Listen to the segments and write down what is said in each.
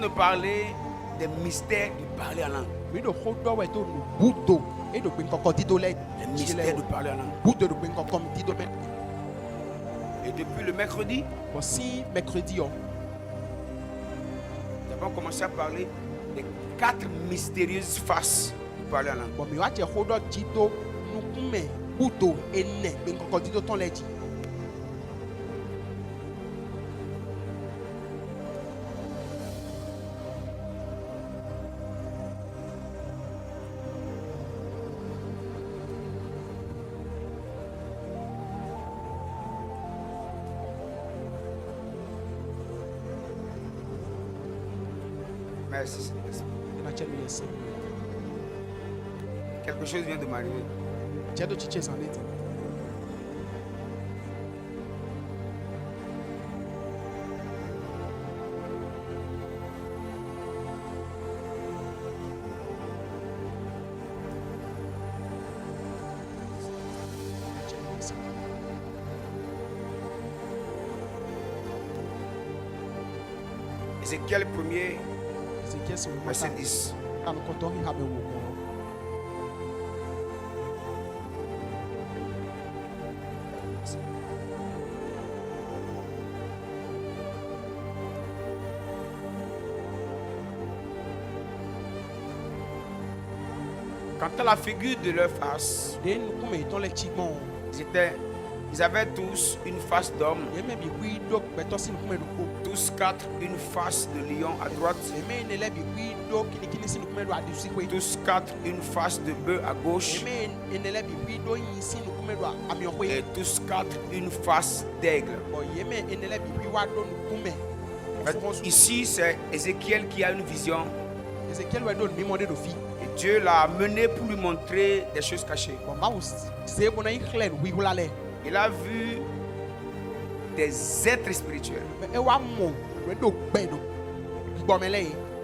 de parler des mystères du parler en langue. Les mystères de parler en langue. Et depuis le mercredi, nous avons commencé à parler des 4 mystérieuses faces du parler en langue. Merci Seigneur. Quelque chose vient de m'arriver. Ézéchiel 1er, verset 10. Quant à la figure de leur face, ils avaient tous une face d'homme, tous 4 une face de lion à droite, tous 4 une face de bœuf à gauche, et tous 4 une face d'aigle. Ici, c'est Ézéchiel qui a une vision. Et Dieu l'a amené pour lui montrer des choses cachées. Il a vu des êtres spirituels.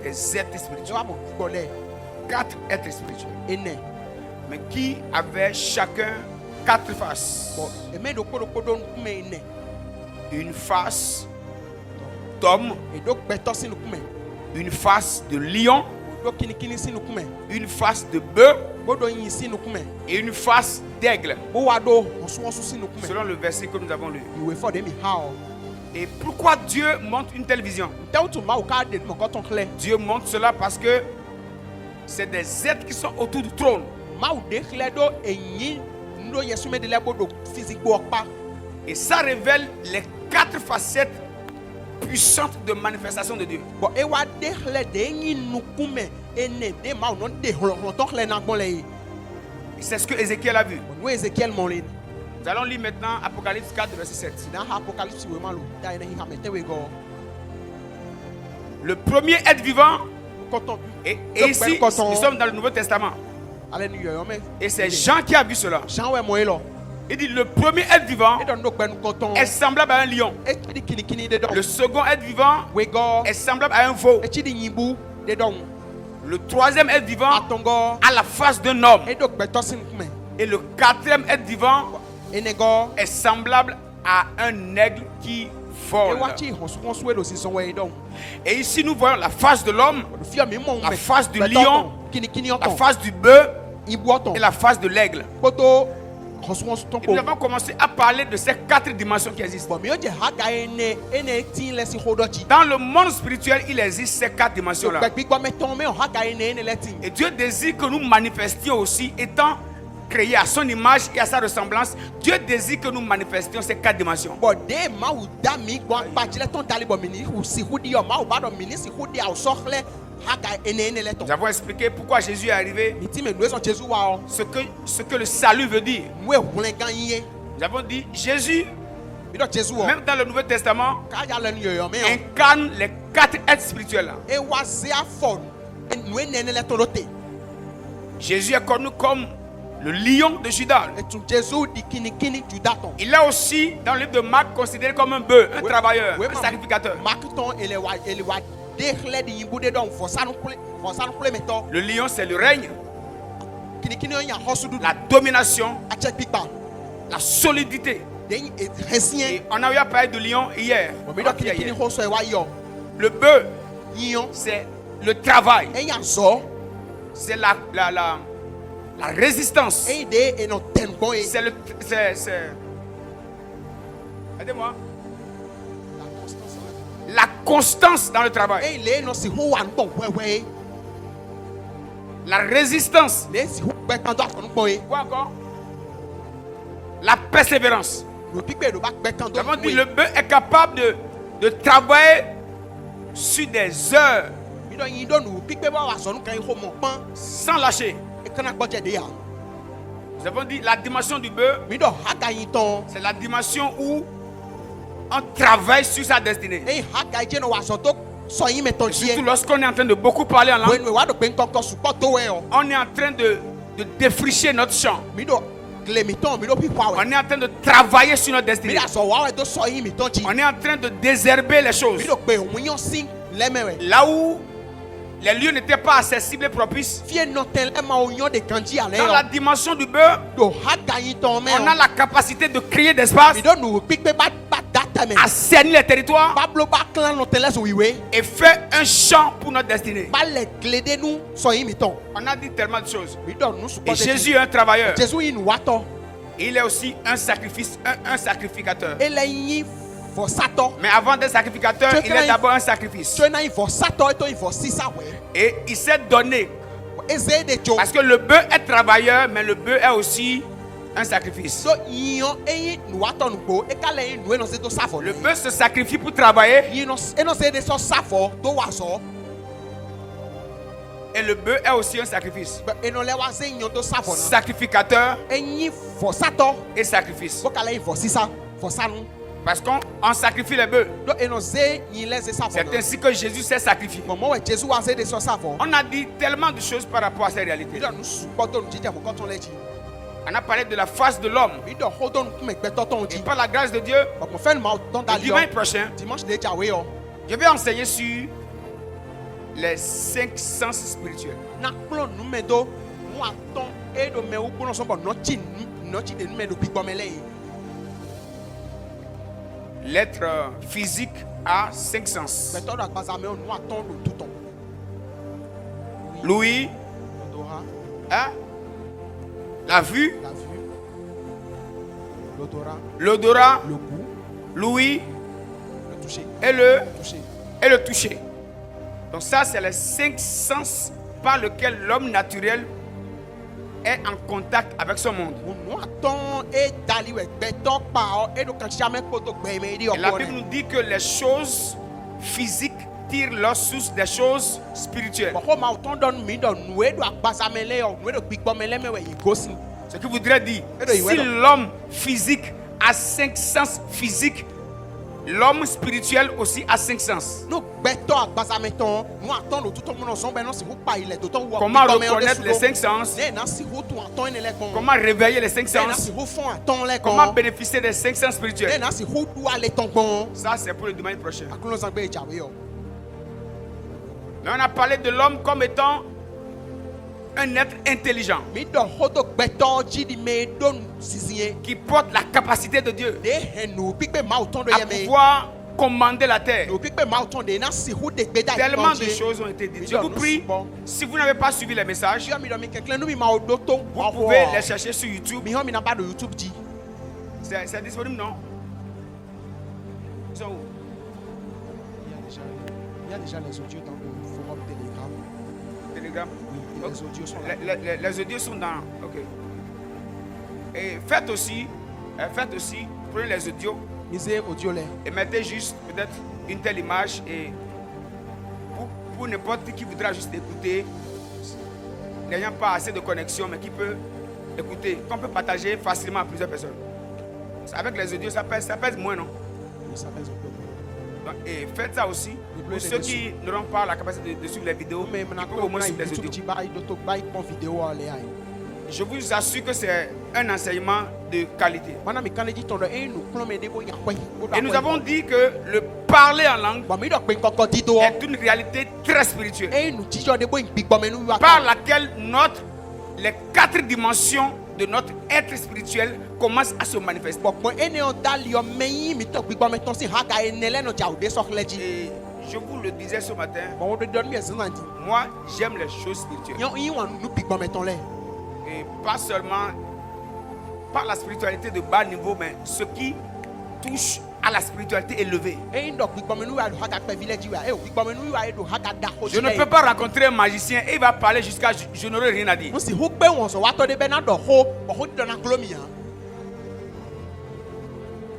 Des êtres spirituels. 4 êtres spirituels. Mais qui avaient chacun 4 faces. Une face d'homme, une face de lion, une face de bœuf et une face d'aigle. Selon le verset que nous avons lu. Et pourquoi Dieu montre une telle vision? Dieu montre cela parce que c'est des êtres qui sont autour du trône. Et ça révèle les 4 facettes puissantes de manifestation de Dieu. C'est ce que Ézéchiel a vu. Nous allons lire maintenant Apocalypse 4, verset 7. Le premier être vivant, et ici, nous sommes dans le Nouveau Testament. Et c'est Jean qui a vu cela. Il dit le premier être vivant est semblable à un lion. Le second être vivant est semblable à un veau. Le troisième être vivant a la face d'un homme. Et le quatrième être vivant est semblable à un aigle qui vole. Et ici nous voyons la face de l'homme, la face du lion, la face du bœuf et la face de l'aigle. Et nous avons commencé à parler de ces 4 dimensions qui existent. Dans le monde spirituel, il existe ces 4 dimensions-là. Et Dieu désire que nous manifestions aussi, étant créés à son image et à sa ressemblance. Dieu désire que nous manifestions ces 4 dimensions. Nous avons expliqué pourquoi Jésus est arrivé, ce que le salut veut dire. Nous avons dit Jésus, même dans le Nouveau Testament, incarne les 4 êtres spirituels. Jésus est connu comme le lion de Juda. Il est aussi dans le livre de Marc considéré comme un bœuf, un travailleur, un sacrificateur. Le lion, c'est le règne, la domination, la solidité. Et on a eu à parler de lion hier. Le bœuf, c'est le travail. e nya zo C'est la résistance. e de e no ten ko e C'est aidez-moi. La constance dans le travail. e le no si ho wan bo wewe La résistance. le si ho pe kan do afon bo e Quoi encore? La persévérance. no pipe do ba pe kan do Nous avons dit le bœuf est capable de travailler sur des heures mi do yin do no pipe ba wa so nu kan ho mo pan sans lâcher. e kana gbo je de ya Nous avons dit la dimension du bœuf, mi do haga yin ton c'est la dimension où on travaille sur sa destinée. e haga je no wa so to so yin me ton Surtout die lorsqu'on est en train de beaucoup parler en langue, when we wa do pe nkan ko support to we o on est en train de défricher notre champ. mi do gle mi ton mi do pi power On est en train de travailler sur notre mi destinée. da so wa we do so yin mi ton ji On est en train de désherber les choses. mi do pe ohun yan sin lemewe Là où les lieux n'étaient pas accessibles et propices. fie no ten le ma o yan de kanji ale Dans la dimension du bœuf, do haga yin ton me on a la capacité de créer d'espace, mi do no pipe ba data me assainir les territoires Pablo ba clan no tele so wiwe et faire un champ pour notre destinée. ba le gle de nu so yin mi ton On a dit tellement de choses. mi do nu Et support Jésus est un travailleur. Jésus yin wa to Il est aussi un sacrificateur. ele yin for sato Mais avant d'être sacrificateur, il est d'abord un sacrifice. so na yin for sato to yin for sisa we Et il s'est donné. eze de jo Parce que le bœuf est travailleur, mais le bœuf est aussi un sacrifice. so yin eyin nu wa to nu go e ka le yin nu e no se to safo Le bœuf se sacrifie pour travailler yin no e no se de so safo to wa so et le bœuf est aussi un sacrifice. e no le wa se yin to safo na Sacrificateur eyin for sato et sacrifice. bo ka le yin for sisa for sanu Parce qu'on sacrifie les bœufs. do e no se yin le se safo C'est na ainsi que Jésus s'est sacrifié. mo we Jésus wa se de so safo On a dit tellement de choses par rapport à ces mi réalités. do nu support to nu jije mo ko ton le ji On a parlé de la face de l'homme. mi do hold on ku me gbe to ton Et ji par la grâce de Dieu, but mo fe ma don le da li dimanche prochain, dimanche de jawe o je vais enseigner sur les 5 sens spirituels. na kplo nu me do mu aton e do me u kplo so bo no chi de nu me do gbigbo me le L'être physique a 5 sens. be to do agbaza me o nu aton do tuton L'ouïe, do ha hein, la vue, la vue l'odorat l'odorat, le goût l'ouïe le toucher et toucher le toucher. Donc ça, c'est les 5 sens par lesquels l'homme naturel est en contact avec ce monde. nu aton e dali we gbe to pa o e do kan chame ko to gbe me ri o Et la ko Bible ne nous dit que les choses physiques tirent leur source des choses spirituelles. bo ko ma ton don mi do nu e do agbaza me le o nu e do gbigbo me le me we igosi Ce qui voudrait dire, Et si l'homme physique a 5 sens physiques, l'homme spirituel aussi a 5 sens. no gbe to agbaza me ton nu aton do tuton mo no so be no si ho pa ile do to wo Comment reconnaître les 5 sens? ne na si ho tu aton ne le kon Comment réveiller les 5 ne na sens? si ho fon aton le Comment kon bénéficier des 5 sens ne spirituels? na si ho du ale ton kon Ça, c'est pour le dimanche prochain. akulo san gbe jawe o Mais on a parlé de l'homme comme étant un être intelligent mi do ho to gbe to ji di me do sisie qui porte la capacité de Dieu de henu pipe ma ton do à ye me pouvoir commander la terre. no pipe ma ton de na si ho de gbe da Tellement de choses ont été dites. Je vous prie, si vous n'avez pas suivi les messages, je mi do mi kekle nu mi ma o do to vous pouvez les chercher sur YouTube. mi ho mi na ba do YouTube ji C'est disponible, non? Ils sont où? il y a déjà les audios dans le forum Telegram. Telegram? Oui, Ok. les audios sont là. Les audios sont dans. Ok. Et faites aussi, prenez les audios Misé audio là. et mettez juste peut-être une telle image et pour n'importe qui voudra juste écouter, n'ayant pas assez de connexion, mais qui peut écouter, qu'on peut partager facilement à plusieurs personnes. Avec les audios, ça pèse moins, non? Ça pèse un peu. Donc, et faites ça aussi. Pour ceux qui n'auront pas la capacité de suivre les vidéos, Mais ils maintenant peuvent au moins suivre les YouTube audios. ji ba i do to ba i pon vidéo en là. Je vous assure que c'est un enseignement de qualité. Mana mi kan ji ton do e nu klon me de bo yan kwe. Et nous avons dit que le parler en langue ba mi do pe kokko di do est une réalité très spirituelle e nu ji jo de bo gbigbo me nu wa par laquelle les 4 dimensions de notre être spirituel commencent à se manifester. pokpon ene on dali o meyin mi to gbigbo me ton si ha ga enele no ja ode so kle ji. Et Je vous le disais ce matin, Bon, on te donne mieux, c'est un dit. moi j'aime les choses spirituelles. Yon nous pique bon mettons les. Et pas seulement par la spiritualité de bas niveau, mais ce qui touche à la spiritualité élevée. Et donc pique bon nous a haka pe village wa. Eh pique bon nous a do haka da ho. Je ne peux pas rencontrer un magicien et il va parler jusqu'à je n'aurai rien à dire. Mo si hu pe won so wa to de be na do ho, bo ho do na glomi han.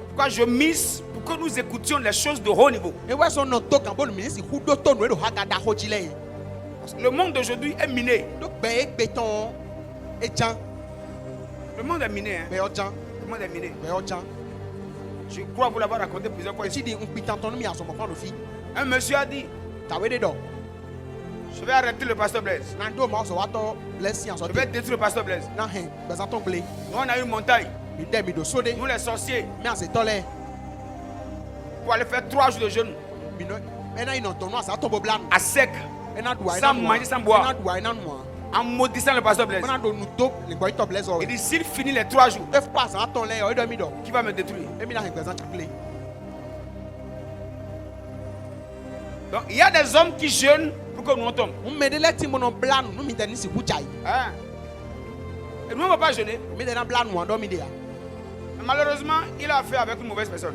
Pourquoi je mise pour que nous écoutions les choses de haut niveau. Et ouais son no to kan bo mi si hu do to no do haka da ho jile. Le monde d'aujourd'hui est miné. Donc be béton et jan. Le monde est miné. Hein. Be o jan. Le monde est miné. Be o jan. Je crois vous l'avoir raconté plusieurs fois ici. Si di un pitanton mi a so mo kan do fi. Un monsieur a dit, Ta we de do. je vais arrêter le pasteur Blaise. Na do mo so wa to blessing so. Je vais détruire le pasteur Blaise. Na hen, be za ton blé. Nous on a une montagne. Mi de mi do so de. Nous les sorciers, Mi a se to le. pour aller faire 3 jours de jeûne Mi no. E na ino ton no sa to bo blan. à sec, E na do ai sans na. manger, sans boire. E na do ai na no. en maudissant le pasteur Blaise. On a donné nous les boys top les Il dit, s'il finit les 3 jours, F passe à ton lait, il doit qui va me détruire? et mi la représente play. Donc il y a des hommes qui jeûnent pour que nous on tombe. On met des lettres mon blanc, nous mi tani si kuchai. Hein? Et nous on ne va pas jeûner. Mi de na blanc moi do mi dia. Mais malheureusement, il a fait avec une mauvaise personne.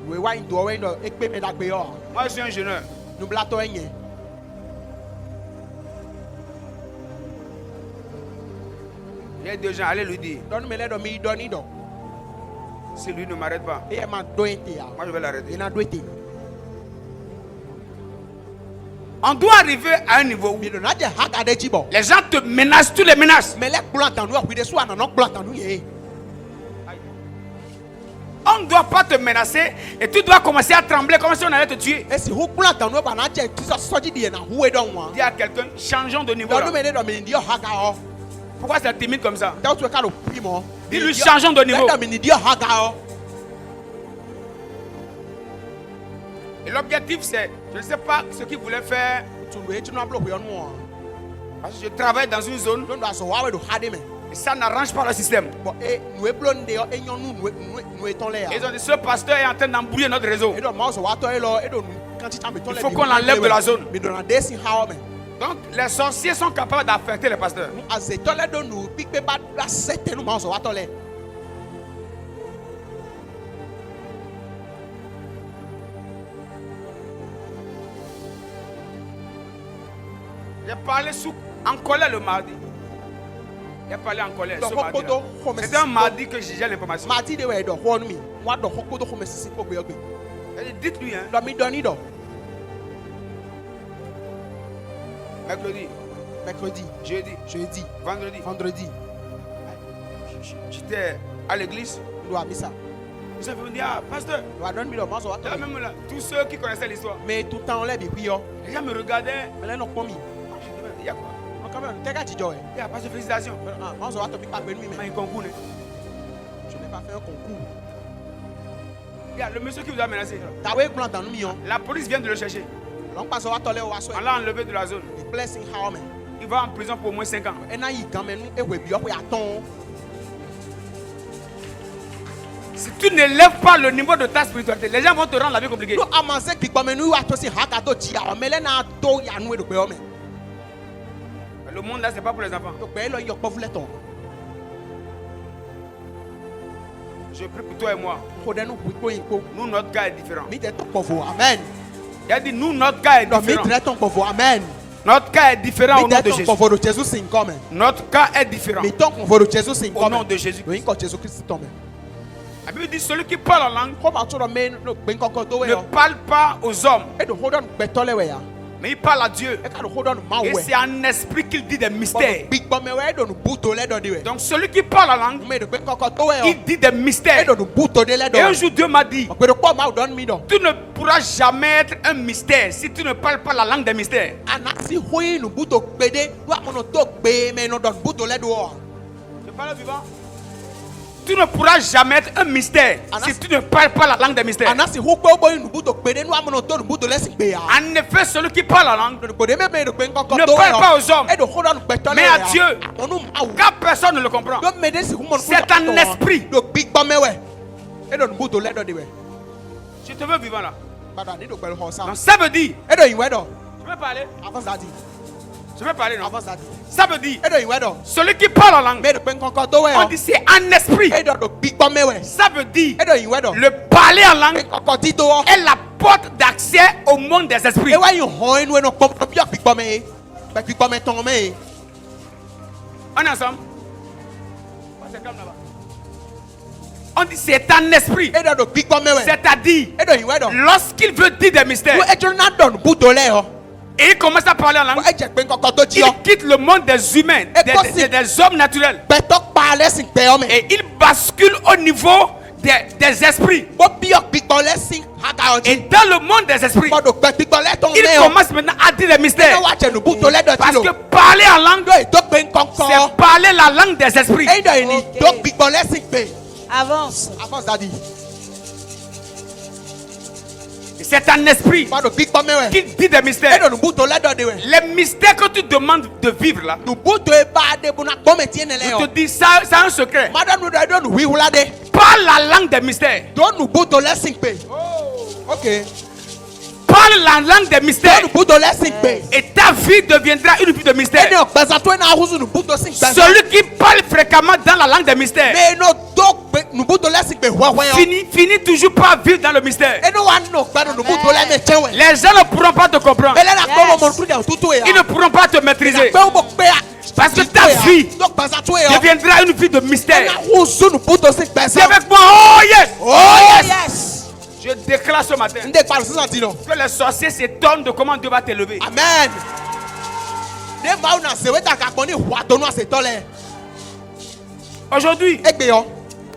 We wa ndo we ndo ekpe me da gbe yo. Moi je suis un jeûneur. Nous blato enye. Il y a deux gens, allez lui dire, Don me le do mi do ni do. si lui ne m'arrête pas, E ma do ente ya. moi je vais l'arrêter. E na do ete. On doit arriver à un niveau où Mi do na je haka de jibo. les gens te menacent, tous les menacent. Me le blanc tan nous de so na no blanc tan nous ye. On ne doit pas te menacer et tu dois commencer à trembler comme si on allait te tuer. E si hu blanc tan nous ba na je ti so ji di na hu e do won. Dis à quelqu'un, changeons de niveau. Do là. nous me le do mi di haka o. Pourquoi c'est timide comme ça? Da tu ka lo primo. Dis-lui, changeons de niveau. Da mi di haka o. Et l'objectif c'est, je ne sais pas ce qu'il voulait faire, Tu le tu no bloque yo no. parce que je travaille dans une zone Don't do so wa we do hade me. et ça n'arrange pas le système. Bon, et nous e blonde yo e nyon nous e ton le Et ils ya. ont dit, ce pasteur est en train d'embrouiller notre réseau. E do ma so wa to e lo e do quand tu t'en ton le. Il faut qu'on l'enlève de la zone. Mais do na desi how me. Donc les sorciers sont capables d'affecter les pasteurs. As e to le do nous pick pe ba da sete nous ma so wa to le. J'ai parlé en colère le mardi. J'ai parlé en colère ce mardi. C'était un mardi que j'ai l'information. Mardi de we do ho mi. Wa do hokodo ho me sisi ko gbe ogbe. J'ai dit, dites-lui, hein, Do mi do ni do. mercredi, Mercredi, jeudi, jeudi, vendredi, vendredi, j'étais à l'église. do a misa. Ils sont venus dire, ah, pasteur, Do a don mi do ma so wa to. là, même là, tous ceux qui connaissaient l'histoire, Mais tout temps le bi yo. les gens me regardaient. Me le no ko mi. Je dis, mais il y a quoi? On quand même te ga jijo e. Il y a pas de félicitations. Ah, ma so wa to bi pa pe nu mi Il y me. a un concours. Hein. Je n'ai pas fait un concours. Il y a le monsieur qui vous a menacé. Ta we blanc dans nous mi yo. La police vient de le chercher. Long pas so wa to le wa so. On l'a enlevé de la zone. The blessing how me. Il va en prison pour au moins 5 ans. E na yi gan me nu e we bi yo pe aton. Si tu n'élèves pas le niveau de ta spiritualité, les gens vont te rendre la vie compliquée. No amase gbigbo me nu wa to si haka to ji a o me le na to ya nu e do pe o me. Le monde là, c'est pas pour les enfants. To pe lo yo po fule ton. Je prie pour toi et moi. Ko de nu po yin po. Nous, notre cas est différent. Mi te ton povo. Amen. Il a dit, nous, notre cas est Do mi différent. tre ton povo. Amen. Notre cas est différent au Mi nom te de ton Jésus. povo do Jesus sin come. Notre cas est différent Mi ton povo do Jesus sin au come. nom de Jésus. Do yin ko Jesus Christ ton me. La Bible dit, celui qui parle en langue Ko ba to do me no gbe nkoko to we ne yo. parle pas aux hommes, E do hold on gbe to le we ya. mais il parle à Dieu. E ka do hold on ma Et we. c'est en esprit qu'il dit des mystères. Gbigbo me we do nu buto le do di we. Donc celui qui parle en langue, Me do gbe nkoko to we yo. il dit des E mystères. do nu buto de le do. Et un jour, Dieu m'a dit, Gbe do po ma don mi do. tu ne pourras jamais être un mystère si tu ne parles pas la langue des mystères. Anasi hui nu buto gbede wa mono to gbe me no don buto le do. Je parle vivant. Tu ne pourras jamais être un mystère si tu ne parles pas la langue des mystères. Anasi hu gbo bo nu buto gbede nu wa mono to nu buto le si gbe ya. En effet, celui qui parle la langue Do gbede me do gbe nkoko ne to we parle yo. pas aux hommes, E do hold on gbe to le mais à Dieu. Onu ma wu. car personne ne le comprend. Do me de si hu mono. C'est un esprit. Do gbigbo me we. E do nu buto le do di we. Je te veux vivant là. bada ni do pẹ̀lú hosan. Donc ça veut dire, Edo yin wedo. je vais parler, Avance dadi. je vais parler, non? Avance dadi. Ça veut dire, Edo yin wedo. celui qui parle en langue, Me do pen konko do we on o. dit c'est un esprit. Edo do gbigbo mewe. Ça veut dire, Edo yin wedo. le parler en langue Pen konko ti do o. est la porte d'accès au monde des esprits. E wa yin hon enu eno pom bi gbigbo me. Be gbigbo me ton me. On est ensemble? C'est comme là-bas. On dit c'est un esprit. Edo do gbigbo mewe. C'est-à-dire, Edo yin wedo. lorsqu'il veut dire des mystères Wo ejo na don bu do le o. et il commence à parler en Wo langue, eje pen konko do ji il o. quitte le monde des humains, des hommes naturels. Be to pa le sin pe o me. Et il bascule au niveau des esprits. Wo bi o gbigbo le sin haga o Et ji. dans le monde des esprits, Mo do gbe gbigbo le ton il me o. commence maintenant à dire des mystères. Edo wa je nu bu do le do ti Parce lo. que parler en langue, Do e do pen konko. c'est parler la langue des esprits. Edo yin ni do gbigbo le sin pe. Avance. Avance dadi. C'est un esprit Mo do gbigbo mewe. qui dit des mystères. Edo nu bu do le do de we. Les mystères que tu demandes de vivre là, Nu bu do e ba de bu na gbo me ti ne le je o. te dis ça, c'est un secret. Madame nu do nu wi hula de. Parle la langue des mystères. Do nu bu do le sin pe. OK. Parle la langue des Do mystères. nu bu do le sin pe. Et ta vie deviendra une vie de mystère. Ene o gbeza to na huzu nu bu do sin pe. Celui qui parle fréquemment dans la langue des mystères Me no do pe nu bu do le sin pe hwa hwa yo. finit toujours par vivre dans le mystère. Ene wa no gba nu bu do le me chewe. Les gens ne pourront pas te comprendre. Ele na gbo Yes. mo kru de tutu e. Ils ne pourront pas te maîtriser. Pe o mo pe a. Parce que ta vie do gbeza to e o. deviendra une vie de Na mystère. huzu nu bu do sin pe C'est sa. avec moi. Oh yes. Oh Oh yes. yes. Je déclare ce matin Nde pa sisan ti no. que les sorciers s'étonnent de comment Dieu va t'élever. Amen. Ne ma una se we ta ka pon ni hwa to nu ase to le. Aujourd'hui, Egbe yo.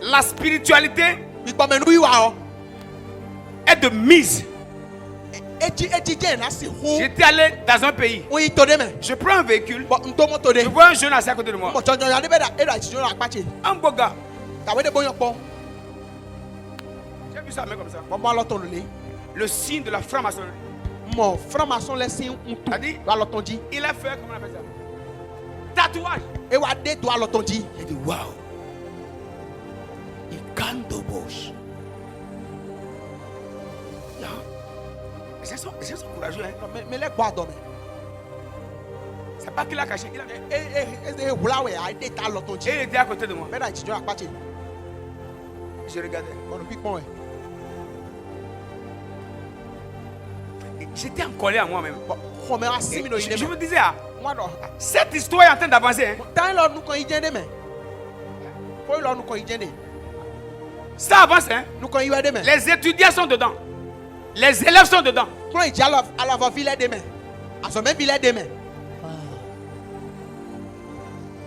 la spiritualité Gbigbo me nu wi wa o. est de mise. Eji je na si hu. J'étais allé dans un pays. Won yi to de me. Je prends un véhicule. Bo nto moto de. Je vois un jeune assis à côté de moi. Mo chonjo ya de be da e da chijo na pache. Un beau gars. Ka we de boyan pon. J'ai vu sa main comme ça. Mo mo lo ton le. Le signe de la franc-maçonnerie. Mo franc-maçon le sin untu. A dit? Wa lo ton ji. Il a fait, comment on appelle ça? Tatouage. E wa de do lo ton ji. J'ai dit, waouh. Il gagne de bouche. Ils sont courageux. Hein? Me le gba do me. C'est pas qu'il a caché. E hula we a de ta lo ton ji. Et il était à côté de moi. Be da chijo na pache. Je regardais. Mo no pipon e. Et j'étais en colère à moi-même. Bo ko me wa Et simi no Je, ine je me. me disais, ah, Mo do. cette histoire est en train d'avancer. Hein? Tan lo nu kan yi jende me. Ko lo nu kan yi jende. Ça avance. Hein? Nu kan yi we de me. Les étudiants sont dedans. Les élèves sont dedans. Ko yi ja ala va vile de me. Aso me vile de me.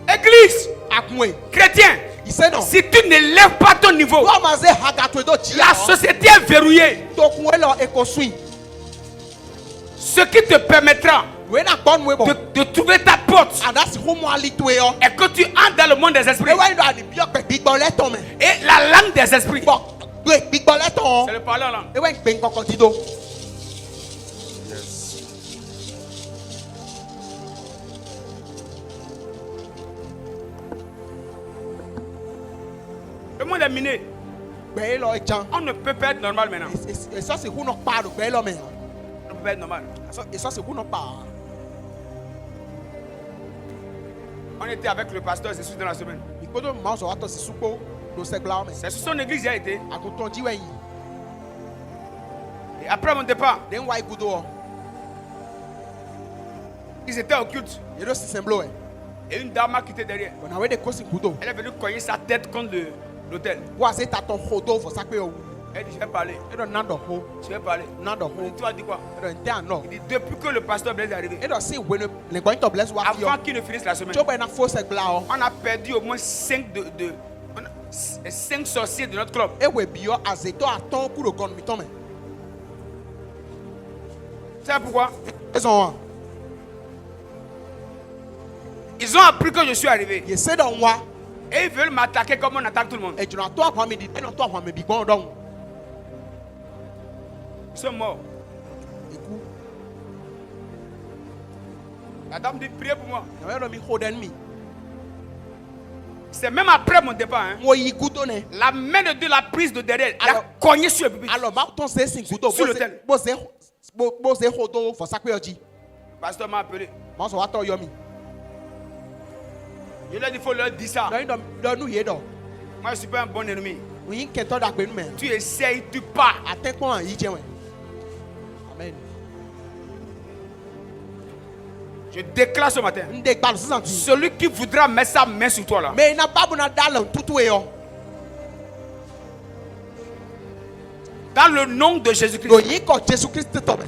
Église, Akunwe. chrétien, Il sait non. si tu n'élèves pas ton niveau, Wa ma ze haga to do ji. la société est verrouillée. to kun e lo e ko swing. Ce qui te permettra We na gbon we bo. de trouver ta porte Ada si hu mo ali to e yo. et que tu entres dans le monde des E esprits. wa ndo ani bi o pe gbigbo le ton me. Et la langue des esprits, Bo we gbigbo le ton. c'est le parler en langue. E wa gbe nkan ti do. Le monde est miné. Gbe lo e jan. On ne peut pas être normal maintenant. E so se hu no pa do gbe lo me. On ne peut pas être normal. E so se hu no pa. On était avec le pasteur Jésus dans la semaine. Ikodo ma so wa to si supo do se gla me. C'est sur son église j'ai été. Akunton ji we yi. Et après mon départ, Den wa igudo o. ils étaient au culte. Ye do si semblo e. Et une dame m'a quitté derrière. Bona we de ko si gudo. Elle est venue cogner sa tête contre l'hôtel. Wa se ta ton hodo fo sakpe o. Elle dit, je vais parler. E do nan do ho. Je vais parler. Nan do Et ho. tu as dit quoi? E do nte an no. Il dit, depuis que le pasteur Blaise est arrivé, E do si we no le going to bless wa fi o. avant qu'il ne finisse la semaine, Cho be na fo se gla o. on a perdu au moins 5 sorciers de notre club. E we bi o azeto aton kuro gon mi ton me. Tu sais pourquoi? E so Ils ont appris que je suis arrivé. ye se do wa Et ils veulent m'attaquer comme on attaque tout le monde. e juna to ahwa mi di e no to ahwa mi bi gbon don. Ils sont morts. Iku. La dame dit, priez pour moi. Na we do mi hold en mi. C'est même après mon départ. Hein. Mo yi gudo ne. La main de Dieu l'a prise de derrière. Elle a Alors- cogné sur le pupitre. Alors ma ton se sin gudo Sur l'autel. bo se hodo for sakwe oji. Pasteur m'a appelé. Mo so wa to yomi. Je lui ai dit, il faut leur dire ça. Do nu ye do. Moi, je ne suis pas un bon ennemi. Yin ke to da pe nu me. Tu essayes, tu pars. Atekpon yi je we. Amen. Je déclare ce matin. Nde gba lo sisan ti. Celui qui voudra mettre sa main sur toi là. Me na babu na dalon tutu e yo. Dans le nom de Jésus-Christ. Do yin ko Jesus Christ to me.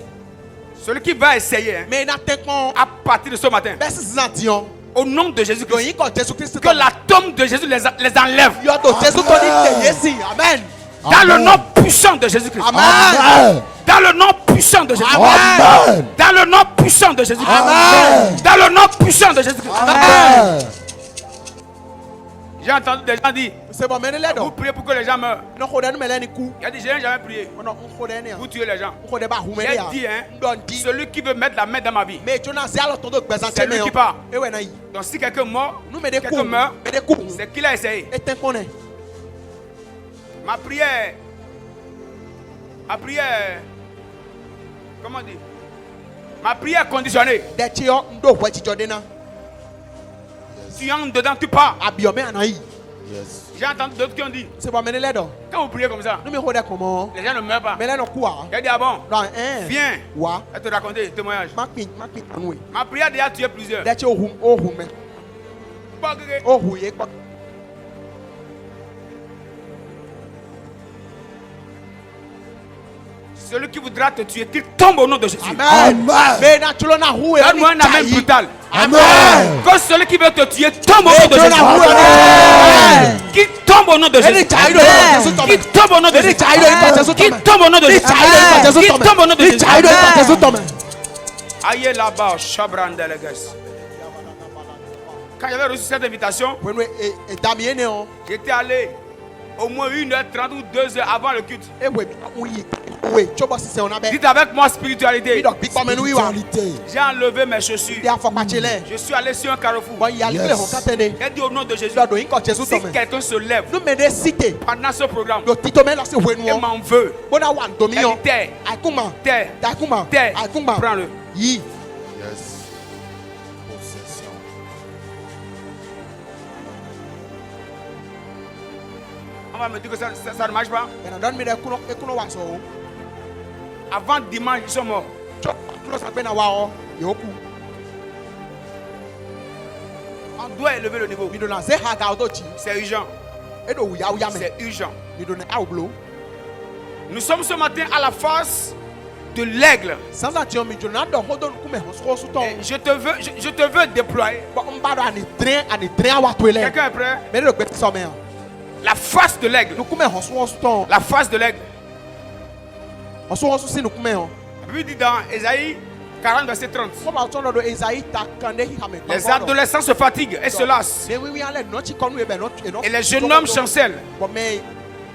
Celui qui va essayer hein, Me na tekpon à partir de ce matin. be sisan ti yo. Au nom de Do Jésus-Christ. yin ko Jesus Christ Que la tombe de Jésus les enlève. Yo do Jesus to ni te yesi. Amen. Dans le nom puissant de Jésus-Christ. Amen. Amen. Dans le nom puissant de Jésus-Christ. Amen. Dans le nom puissant de Jésus-Christ. Amen. Dans le nom puissant de Jésus-Christ. Amen. J'ai entendu des gens dire, C'est bon me ne le vous do. priez pour que les gens meurent. No ko de nu me le ni ku. Il a dit, je n'ai jamais prié Ono ko de ni. pour tuer les gens. Ko de ba hu me J'ai ya. dit, hein, Don di. celui qui veut mettre la main dans ma vie. Me Jonas ya lo to do gbezan C'est te me lui yo. qui part. Ewe na yi. Donc si quelqu'un meurt, Nu me de ku. quelqu'un meurt, Me de ku. c'est qu'il a essayé. E te ko ne. Ma prière, comment dire? Ma prière conditionnée. De ti yo ndo we ti jode na. Tu entres dedans, tu pars. Abio me ana yi. Yes. J'ai entendu d'autres qui ont dit, C'est bon me ne le do. quand vous priez comme ça, Nu me ko de comment. les gens ne meurent pas. Me le no ku a. J'ai dit, ah bon, Don viens, Wa. je vais te raconter des témoignages. Ma pin anu we. Ma prière a déjà tué plusieurs. De ti o hu me. Pas que- O hu ye pa. Celui qui voudra te tuer, qu'il tombe au nom de Jésus. Amen. Amen. Me na chulo na hu e. Donne-moi un amen brutal. Amen. Que celui qui veut te tuer tombe au nom de Jonah, Jésus. Amen. Qu'il tombe au nom de Any Jésus. child of Jesus Qu'il tombe au nom de Any Jésus. child of Jesus Qu'il tombe au nom de Jésus. Qu'il tombe au nom de Jésus. child of Jesus tome. Aïe là-bas, Chabrandeleges. Quand j'avais reçu cette invitation, When we damien ne on. j'étais allé au moins 1h30 ou 2h avant le culte. E we chobo sise on abe. Dites avec moi spiritualité. Bi do big bomenu wi wa. Spiritualité. J'ai enlevé mes chaussures. Dia fo pachele. Je suis allé sur un carrefour. Bon ya le ho katene. J'ai dit au nom de Jésus. Do inko Jesus Si tome. quelqu'un se lève Nu me de cité. pendant ce programme Do titome la se wenu et on. m'en veut, Bona wan domi elle on. dit terre, Akuma. terre, Akuma. terre, Akuma. prends-le. Yi. Yes. Possession. On va me dire que ça ne marche pas. And don me de kuno wa so. Avant dimanche, ils sont morts. Cho kuno sa pe na wa o. Yo ku. On doit élever le niveau. Mi do na se ha ga odochi. C'est urgent. E do uya me. C'est urgent. Mi do na aublo. Nous sommes ce matin à la face de l'aigle. Sansa ti o mi do na do hodo kume ho so ton. Et je te veux déployer. Bo mbado ani train wa to ele. Quelqu'un est prêt? Me do gbe so me. La face de l'aigle. Nu kume ho so ton. La face de l'aigle. Ho so si nu kume ho. La Bible dit dans Ésaïe 40, verset 30. Ko ba ton do Esaïe ta kande hi ha me. Les adolescents se fatiguent et se lassent. Me wi ale no chi konu e be no e no. Et les jeunes hommes chancellent. Bo me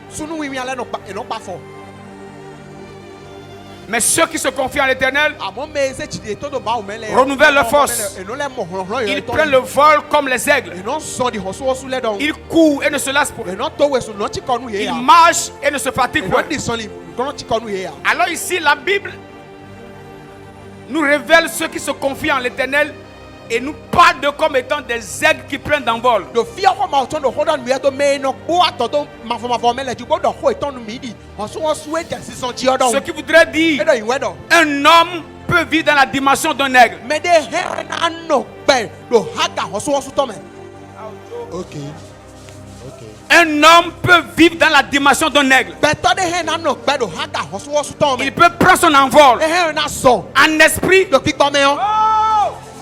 sunu wi ale no e no pa fo. Mais ceux qui se confient en l'Éternel, Amo me se chi de todo ba o me le. Renouvelle leur force. E no le mo hlo ils prennent le vol comme les aigles. E no so di ho so le don. Ils courent et ne se lassent point. E no to we so no chi konu ye Ils ya. marchent et ne se E fatiguent no point. di so li no chi konu ye ya. Alors ici, la Bible nous révèle ceux qui se confient en l'Éternel et nous parle de comme étant des aigles qui prennent d'envol. Do fi ko ma ton do hodon mi to me no bo atodo ma fo me le ju bo do ho ton mi di. Ho so e de si son ji odon. Ce qui voudrait E dire do yin we do. un homme peut vivre dans la dimension d'un aigle. Me de he na no pe do haga ho so to me. Ok. Ok. Un homme peut vivre dans la dimension d'un aigle. Be to de he na no pe do haga ho so to me. Il peut prendre son envol E he na so. en esprit. Do big bomb yo.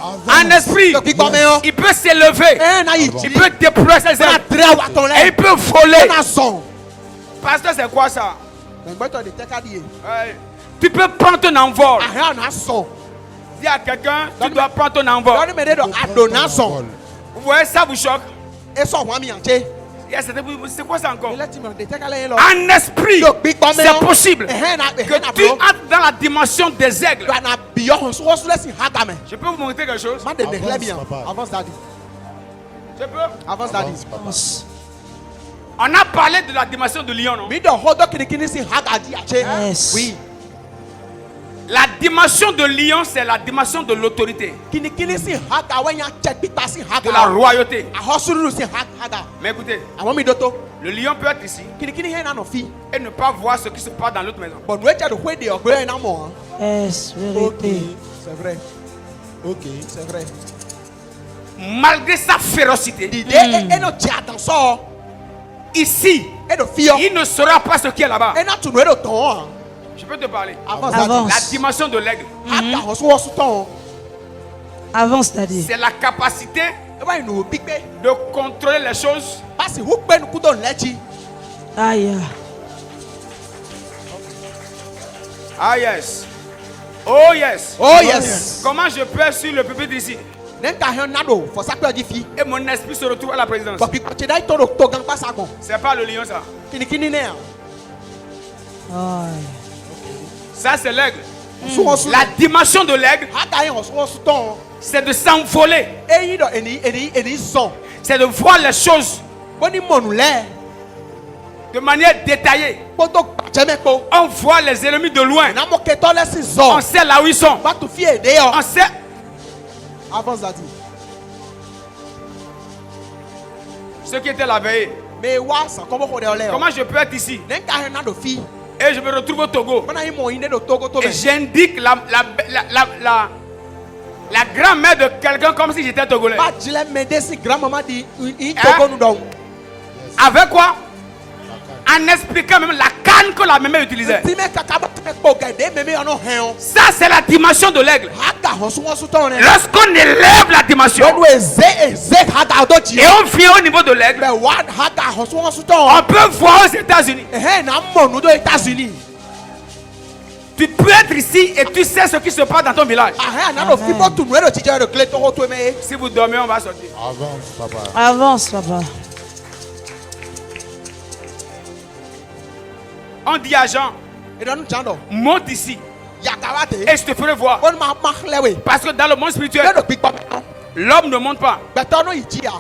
En esprit, Do big bomb yo. il peut s'élever. E na yi. Il peut déployer ses Na ailes. tra wa ton Et il le. peut voler. Na so. Pasteur, c'est quoi ça? Me gbo to de teka di. Ouais. Tu peux prendre ton envol. Ah na so. Dis à quelqu'un, tu dois prendre ton envol. Do me de do ado na so. Vous voyez, ça vous choque? E so wa mi anche. Yes, c'est quoi ça encore? Let me de teka le lo. En esprit, Do big bomb yo. c'est possible E he na que tu entres dans la dimension des aigles. Do na biyo ho so le si haga me. Je peux vous montrer quelque chose. Ma de Avance, negle bien. papa. Avance daddy. Je peux. Avance daddy. Avance, papa. Avance. On a parlé de la dimension de lion, non? Mi do hodo kinikini si hagadi ache. Yes. Oui. La dimension de lion, c'est la dimension de l'autorité, Kinikini si haga wenya chepita si de la haga. royauté. Ahosuru si haga. Mais écoutez, Awon mi doto. le lion peut être ici Kinikini he na no fi. et ne pas voir ce qui se passe dans l'autre maison. Bon nous echa do hwe de ogbe na mo. Yes, Ok. vérité. C'est vrai. Ok. C'est vrai. Malgré sa férocité, Dide e no ti attention. ici, E do fio. il ne saura pas ce qui est là-bas. E na tunu e do ton. Je peux te parler. Avance Avance. daddy. La dimension de l'aigle, Haga hosu wosu ton. Avance, daddy. c'est la capacité E ba inu pikpe. de contrôler les choses Pasi hu pe nu kudo lechi. Aïe. Ah yes. Oh yes. Oh yes. Comment je peux sur le pupitre ici Nen ka he na do for sakpe di fi. et mon esprit se retrouve à la présidence? But pikpe che dai to do to gang pasa gon. C'est pas le lion ça. Kinikini ne. Aïe. Ça c'est l'aigle. Hosu wosu. La dimension de l'aigle, Haga he hosu wosu ton. c'est de s'envoler. E yi do eni son. C'est de voir les choses Boni monu le. de manière détaillée. Poto jeme ko. On voit les ennemis de loin. Na mo ke to le si On zon. sait là où ils sont. Ba tu fi e de yo. On sait. Avance daddy. Ce qui était la veille. Me wa san komo ko de ole. Comment je peux être ici Nen ka he na do fi. et je me retrouve au Togo Bana yi mo yin do togo to et be. j'indique la grand-mère de quelqu'un comme si j'étais togolais. Ba jile me de si grand-maman di i Hein? togo nu don. Avec quoi? En expliquant même la canne que la mémé utilisait. Ti me kaka ba te po ga de me me ono he on. Ça, c'est la dimension de l'aigle. Haga hosu wosu ton ne. Lorsqu'on élève la dimension Don we ze haga do ji. et on vient au niveau de l'aigle, Be wa haga hosu wosu ton. on peut voir aux États-Unis. Na mo nu do États-Unis. Tu peux être ici et tu sais ce qui se passe dans ton village. Ah na do fi mo tu nu e do ti je do kle to ho to me. Si vous dormez, on va sortir. Avance, papa. Avance, papa. On dit à Jean, E do nu jando. monte ici Ya kawate. et je te ferai voir. Bon ma lewe. Parce que dans le monde E spirituel, do pikpa. l'homme ne monte pas. Beto no iji ya.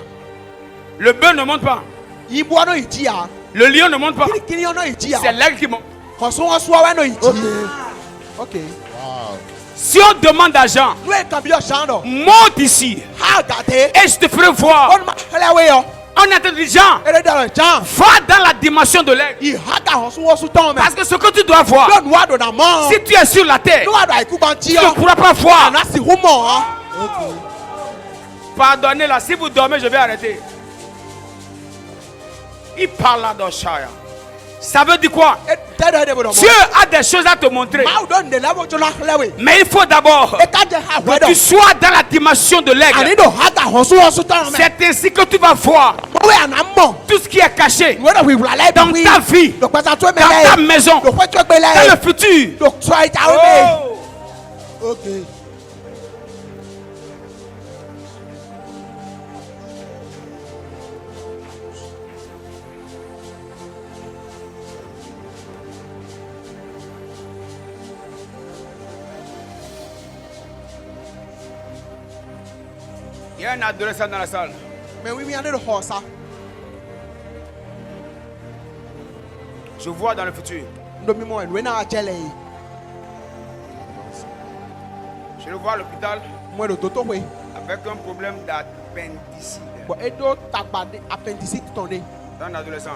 Le bœuf ne monte pas. Ibu no iji ya. Le lion ne monte pas. Kini no iji ya. C'est l'aigle qui monte. Hosu wosu wa no iji. Ok. Wow. Si on demande à Jean, Nu e kan bi o jando. monte ici Ha gate. et je te ferai voir. Bon ma lewe yo. On a entendu Jean, E de do jan. va dans la dimension de l'aigle. I haga hosu wosu ton me. Parce que ce que tu dois voir, Don wa do na mo. si tu es sur la terre, Nu wa do aiku ban ti tu ne yo. pourras pas voir. Na si hu mo. Pardonnez là, si vous dormez, je vais arrêter. Il parle là dans Shaya. Ça veut dire quoi? E de de bo do mo. Dieu a des choses à te montrer. Ma don de lewo jo na lewe. Mais il faut d'abord E ka je ha we que do. tu sois dans la dimension de Ani l'aigle. do haga hosu wosu ton me. C'est ainsi que tu vas voir Mo we ana mo. tout ce qui est caché Nu do wi wla le dans ta vie, Do pesa to me dans ta le. maison, Do pe to pe dans le le. futur. Do so ita o me. Oh. Ok. Il y a un adolescent dans la salle. Me wi mi ane do hosa. Je vois dans le futur. Ndo mi mo en na ajele yi. Je le vois à l'hôpital Mo do toto we. avec un problème d'appendicite. Bo e do tagbade appendicite ton de. C'est un adolescent.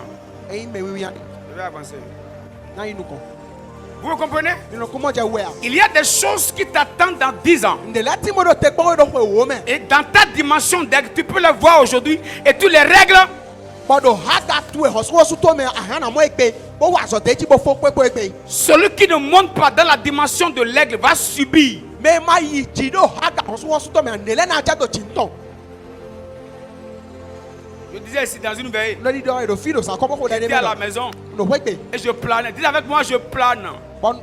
E me wi mi ane. Je vais avancer. Na inu ko. Vous me comprenez? Ni no kuma je we a. Il y a des choses qui t'attendent dans 10 ans. Nde lati mo do te pon do wo me. Et dans ta dimension d'aigle, tu peux les voir aujourd'hui et tu les règles. Bo do haga tu e hosu wosu to me ahana mo ekpe. Bo wa so te ji bo fo pe ekpe. Celui qui ne monte pas dans la dimension de l'aigle va subir. Me ma yi ji do haga hosu wosu to me nele na ja do chinton. Je disais ici dans une veille, No di do e do fi do sa komo ko de j'étais à la me. maison No we ekpe. et je planais. Dis avec moi, je plane. Bon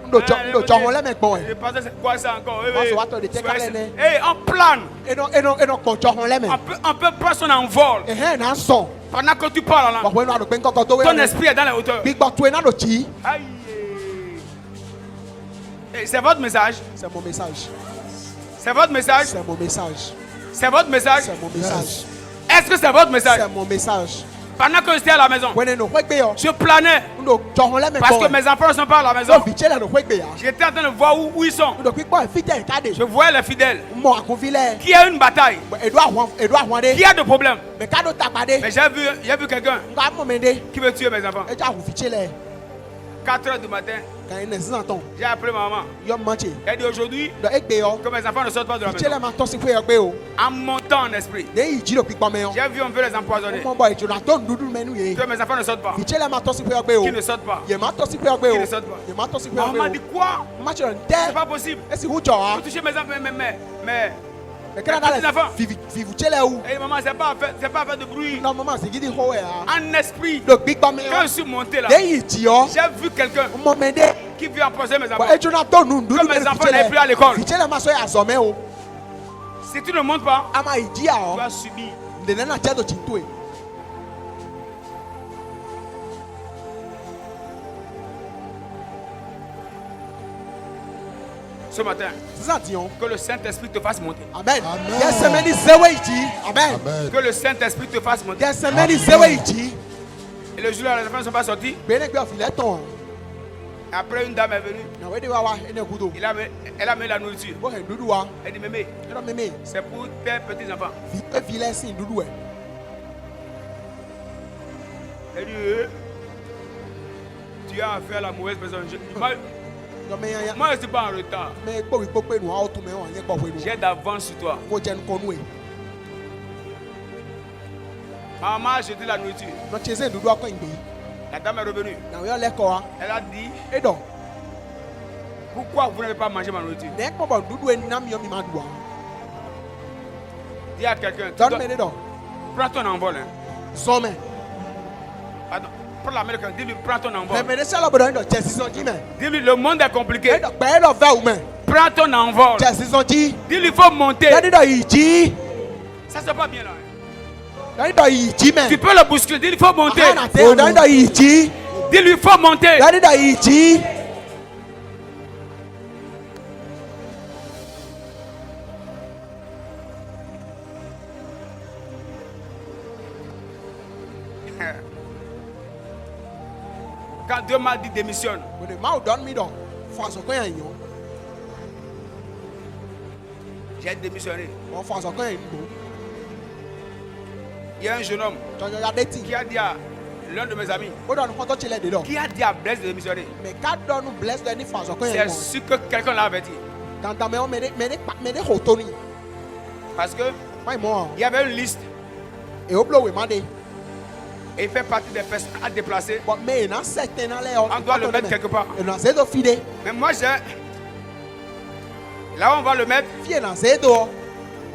ndo jo ho le me gbon Je e. pensais c'est quoi ça encore? Oui, Parce oui. que what they take Soyez- out, né? Hey, on plane. E no ko jo ho le me. On peut prendre son envol. E na so. Pendant que tu parles là, Wa we no do pe nko to we. ton esprit est dans les hauteurs. Big Bang tu na do chi. Aïe. Et c'est votre message. C'est mon message. C'est votre message. C'est mon message. C'est votre message. C'est mon message. Est-ce que c'est votre message? C'est mon message. Pendant que j'étais à la maison, When no kwekbe yo. je planais Ndo johon le me parce ko. que mes enfants ne sont pas à la maison. So bichela no kwekbe ya. J'étais en train de voir où ils sont. Ndo kwekbo fite kade. Je voyais les fidèles Mo akonfile. qui a une bataille, Edo ahwan de. qui a des problèmes. Me kado takpade. Mais j'ai vu quelqu'un Nga mo mende. qui veut tuer mes enfants. E ja hu fichele. 4 heures du matin, Kan ene sisanton. j'ai appelé ma maman. Yo manche. Elle dit aujourd'hui Ndo egbe yo. que mes enfants ne sortent pas de la Fichele maison. ma tosi kwe yo gbe o. En montant en esprit, De yi ji lo kwekbo me yo. j'ai vu on veut les empoisonner. Mo boy Jonathan dudu menu ye. Que mes enfants ne sortent pas. Fichele ma tosi kwe yo gbe o. Qu'ils ne sortent pas. Ye ma tosi kwe yo gbe o. Qui ne sortent pas. Ye ma tosi kwe yo Maman gbe dit o. quoi? Ma che C'est nte. pas possible. Esi hu jo Vous ha. touchez mes enfants, mais. Me kana petits dale. enfants. Fi chele ou. Et maman, c'est pas à faire de bruit. Non maman c'est gidi ho ya. En esprit, Ndo kwekbo me quand yo. je suis monté là, De yi ji yo. j'ai vu quelqu'un Mo mende. qui veut empoisonner mes enfants. Bon, et Jonathan nous Comme mes enfants n'allaient plus à l'école. Fichele ma so ya zome o. Si tu ne montes pas, Ama iji ya tu o. vas subir. De nena chado chintwe. Ce matin, Sisa dion. que le Saint-Esprit te fasse monter. Amen. Amen. Yesemeni zewe iji. Amen. Amen. Que le Saint-Esprit te fasse monter. Yesemeni zewe iji. Et le jour là, les enfants ne sont pas sortis. Bene gbe ofile ton. Après, une dame est venue. Na we de wa ene kudo. Elle a mis la nourriture. Bo he dudu wa. Elle dit, mémé, Ero meme. c'est pour tes petits enfants. Fi file sin dudu e. Elle dit, tu as affaire à la mauvaise personne. Yo me ya. Moi, je ne suis pas en retard. Me gbo wi pope nu a o tu me o yen gbo we nu. J'ai d'avance sur toi. Ko je nko nu e. Maman a jeté la nourriture. No cheze dudu akọ ingbe. La dame est revenue. Na we le ko wa. Elle a dit, Edo. pourquoi vous n'avez pas mangé ma nourriture? Ne ko bo dudu e nam yo mi ma duwa. Dis à quelqu'un, Don me do. prends ton envol. Hein. Some. Pardon, prends l'américain, dis-lui, prends ton envol. Me me se la bodo ndo chesi son ji me. Dis-lui, le monde est compliqué. Edo pe do va u me. Prends ton envol. Chesi son ji. Dis-lui, il faut monter. Dadi do iji. Ça, c'est pas bien là. Hein. Dadi do iji me. Tu peux le bousculer, dis-lui, il faut monter. Ana te dadi do iji. Dis-lui, il faut monter. Dadi do iji. Quand Dieu m'a dit démissionne, When the mouth done me do. Fa so kan yan yo. j'ai démissionné. Wọ́n fa aṣọ kan yẹn nígbò. Il y a un jeune homme Jọjọ ya dé tì. qui a dit à l'un de mes amis, Ó dọ̀nù kọ́tọ́ tilẹ̀ dé dọ̀. qui a dit à Blaise de démissionner. Mẹ ká dọ̀nù bless dẹ ní fa aṣọ kan C'est yẹn wọ̀. sûr que quelqu'un l'a averti. Dandan mẹ mẹ de hò tó ni. Parce que Wọ́n mọ̀ il y avait une liste ẹ̀ ó blow má de. et il fait partie des personnes à déplacer. Bọ̀ mẹ ìná sẹ̀tẹ̀ náà lẹ́ ọ. On doit le mettre quelque part. Ìná zé do fi de. Mais moi, j'ai. Là, on va le mettre Fi ìná zé do.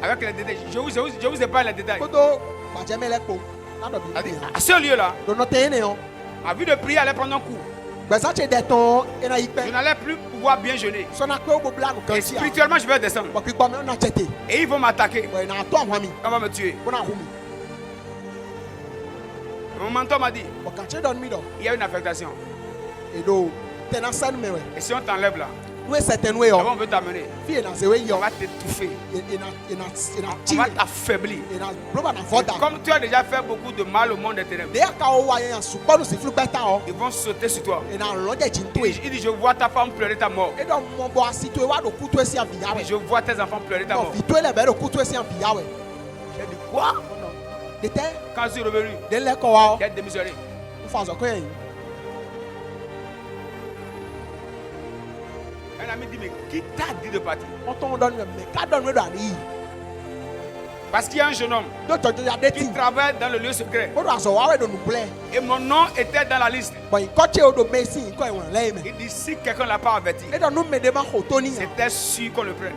avec les détails. Je vous épargne les détails. Kótó bàjẹ́ mẹ lẹ́ kpo. Ládọ̀ bí C'est-à-dire, mi yàn. à ce lieu-là, Dọ̀nà tẹ̀ ẹ́ nìyàn. à vue de prière, allait prendre un coup. Gbẹ̀sán ti dẹ̀ tán ẹ̀nà yìí Je pẹ́. n'allais plus pouvoir bien jeûner. Sọ́nà pé ó gbó bíláàgù Et kan sí à. spirituellement, je vais descendre. Bọ̀ pípọ̀ mi ó nà tẹ̀tẹ̀. Et ils vont m'attaquer. Bọ̀ ìná tó àwọn mi. On va me tuer. Kó nà hù mi. Mon mentor m'a dit, Bọ̀ kàtí dọ̀nù mi dọ̀. il y a une affectation. Èdò tẹ̀nà sẹ́nu mi wẹ̀. Et si on t'enlève là, Nú sẹ̀tẹ̀ nú ẹ̀ là-bas, yọ. on veut t'amener. Fi ìná zé wé On yọ. va t'étouffer. Ìná On tí. va t'affaiblir. Ìná blóba nà fọ́dà. Comme tu as déjà fait beaucoup de mal au monde des ténèbres, Dèyà ká o wà yẹn sùpọ́nù sí fúlù bẹ́tà ọ. ils vont sauter sur toi. Ìná lọ́jẹ̀ jì ń tó yìí. Il dit, je vois ta femme pleurer ta mort. Èdò mọ̀ bọ̀ àsìtò ìwádò kú tó esi àbíyá Il dit, wẹ̀. je vois tes enfants pleurer ta Bọ̀ mort. fi tó ilẹ̀ bẹ́ẹ̀ ló kú tó esi àbíyá wẹ̀. J'ai dit, quoi? Dètè Quand je suis revenu, délẹ̀ kọ́ wa ọ. j'ai démissionné. Ń fa àzọ̀kọ́ yẹn. Un ami dit, mais qui t'a dit de partir? Wọ́n tó ń dọ́nu mẹ́ ká dọ́nu èdò àní yìí. Parce qu'il y a un jeune homme Yóò tọ́jú ya dé tì. qui travaille dans le lieu secret. Ó dọ̀ àzọ̀ wá wẹ̀ dònù blẹ̀. Et mon nom était dans la liste. Bọ̀ ìkọ́tí odò mẹ́sì ìkọ́ ìwọ̀n lẹ́yìn mẹ́. Il dit, si quelqu'un ne l'a pas averti, Èdò nú mẹ́dẹ́ máa hò tó níyàn. c'était sûr qu'on le prenne.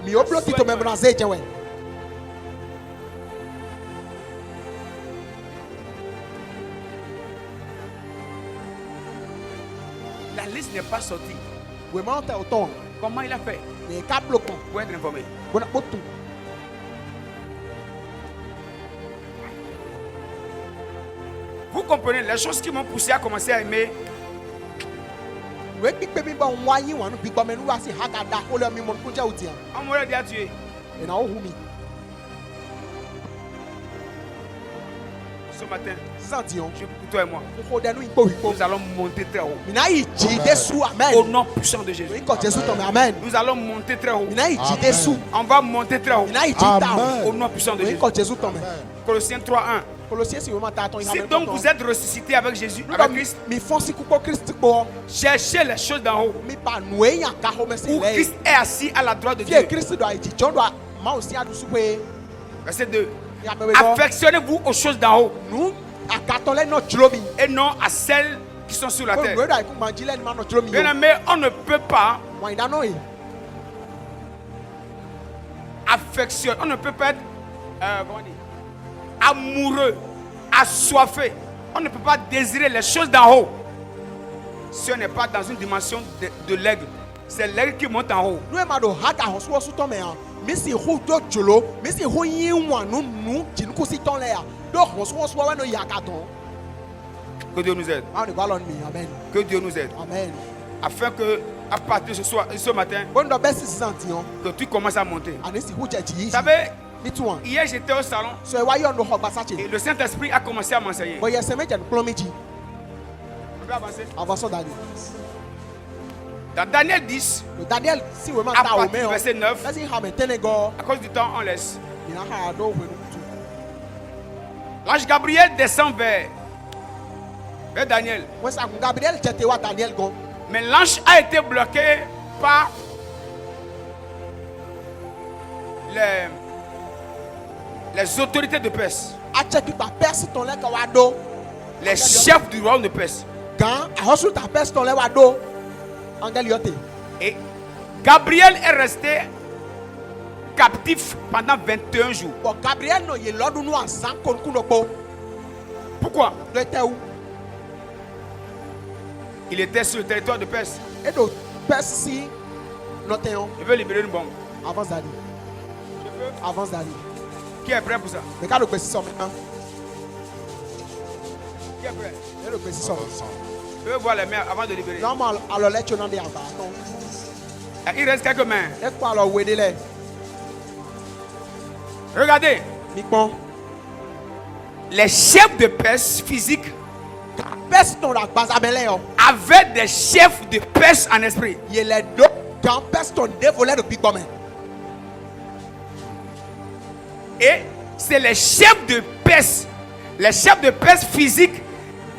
Mi ó bló títò mẹ́mu náà zé jẹ wẹ̀. La liste n'est pas sortie. Wẹ̀ máa ń tẹ̀ ọ̀tọ̀. Comment il a fait Ní ká bló kàn. pour être informé? Bọ́nà ó tù. Vous comprenez les choses qui m'ont poussé à commencer à aimer Ìwé pípé mi bọ̀ ń wá yín wọn gbígbọ́ mẹ́nu wá sí hágàdá ó lé mi mọ̀ kó jẹ́ òtí à. on m'aurait déjà tué. Ìná ó hu mi. Ce matin, Zandion. je prie pour toi et moi. Ukodenu ikpo ikpo. Nous allons monter très haut. Mina iji desu Au amen. nom puissant de Jésus. Inko Jesu tome amen. Nous allons monter très haut. Mina iji Amen. desu. On va monter très haut. Mina iji Amen. down. Au nom puissant de Jésus. Inko Jesu tome. Colossiens 3:1. Colossiens si vraiment t'attends. Si donc vous êtes ressuscité avec Jésus, Nous avec sommes Christ, mi fonsi kuko Christ bo. cherchez les choses d'en haut. Mi pa noe yan ka ho mesi Où le. Christ est assis à la droite de Fie Dieu. Christ do aiji John do ma osi adusu pe. Verset 2. Ya me do. Affectionnez-vous aux choses d'en haut Nu akaton le no jlomi. et non à celles qui sont sur la Ko terre. noe do aiku manjile ni ma no jlomi. Bien aimé, on ne peut pas Wa ina no e. affectionner, on ne peut pas être comment dire, amoureux, assoiffé. On ne peut pas désirer les choses d'en haut si on n'est pas dans une dimension de l'aigle. C'est l'aigle qui monte en haut. Nu e ma do haka ho so su tome an. Mi si hu do jolo, mi si hu yin wa nu nu jin ku si ton le ya. Do ho so wa no yaka ton. Que Dieu nous aide. Ma ni balon mi. Amen. Que Dieu nous aide. Amen. Afin que, à partir de ce matin, Bon do besi Zandion. que tu commences à monter. Ani si hu jeji. Vous savez, Ni tu an. hier j'étais au salon So e wa yo no ho basache. et le Saint-Esprit a commencé à m'enseigner. Bo ye se meje no plomeji. On peut avancer. Avançons d'aller. Dans Daniel 10, Le Daniel si vraiment à ta o partir me du o. verset 9, Let's ha me tenego. à cause du temps, on laisse. Ina ha do we no tu. L'ange Gabriel descend vers Daniel. When sa Gabriel jete wa Daniel gon. Mais l'ange a été bloqué par les autorités de Perse, A check ta perse ton le ka wa do. les chefs du royaume de Perse. Gan a hosu ta perse ton le wa do. Angel yote. Et Gabriel est resté captif pendant 21 jours. Bon Gabriel no ye lodun nu ansan kon kun no po. Pourquoi? Le te ou. Il était sur le territoire de Perse. E do perse si no te on. Il veut libérer une bombe. Avance d'aller. Avance d'aller. Qui est prêt pour ça? Mais quand le petit sort maintenant. Qui est prêt? Et le petit sort. Je veux voir les mains avant de libérer. Normal alors let you know the aba. Non. Il reste quelques mains. E kwa alors we de le. Regardez, Mi pon. les chefs de Perse physiques Perse ton la bazamele yo. avaient des chefs de Perse en esprit. Ye le do quand perse ton dévolé de big bomb. Et c'est les chefs de Perse physiques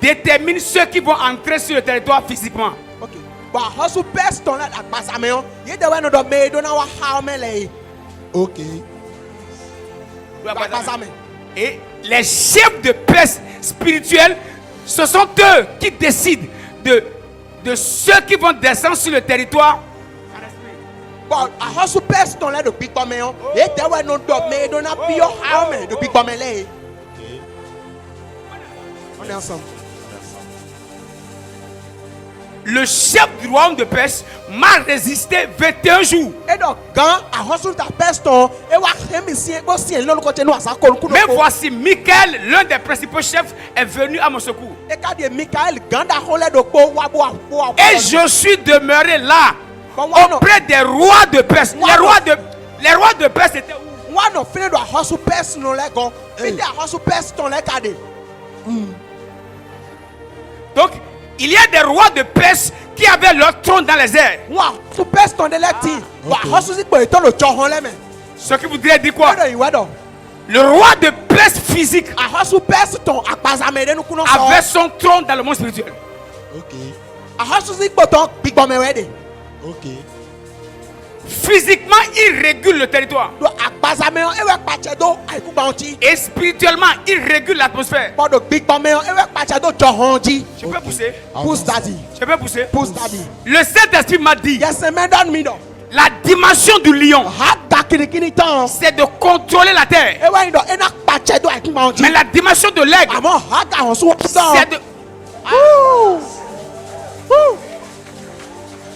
déterminent ceux qui vont entrer sur le territoire physiquement. Ok. Ba hosu perse ton la bazame yo. Ye de we no do me do na wa how me le. Ok. La bazame. Et les chefs de Perse spirituels, ce sont eux qui décident de ceux qui vont descendre sur le territoire. Bon, a hosu perse ton la de big bomb yo. Ye de we no do me do na bi yo how me de big bomb le. On est ensemble. Le chef du royaume de Perse m'a résisté 21 jours. Et donc, quand a hosu ta perse ton, e wa hemi si e bo si en lo kote no asa kon kun Mais no. voici Michael, l'un des principaux chefs, est venu à mon secours. E ka de Michael ganda hole do po wa bo. Et je suis demeuré là, Bon, wa no. auprès des rois de Perse. Les rois de Perse étaient où? One of them a hustle person no like go. Fit a hustle person like ade. Donc, il y a des rois de Perse qui avaient leur trône dans les airs. Wa hustle person de like ti. Wa hustle si boy to lo chohon le men. Ce qui voudrait dire quoi? Whether you wedo. Le roi de Perse physique A hustle person ton akpazame de nu kuno avait so. son trône dans le monde spirituel. Ok. A hustle si boton big bomb wede. Ok. Physiquement, il régule le territoire. Do akpazame e we pache do ai ku ba onti. Et spirituellement, il régule l'atmosphère. But do big bomb e we pache do chohon ji. Je peux pousser? Push daddy. Je peux pousser? Push daddy. Le Saint-Esprit m'a dit, Yes me don me do. la dimension du lion, Ha da kini tan. c'est de contrôler la terre. E we do e na pache do ai ku ba onti. Mais la dimension de l'aigle, Amo ha ga hustle so. c'est de... Woo! Woo!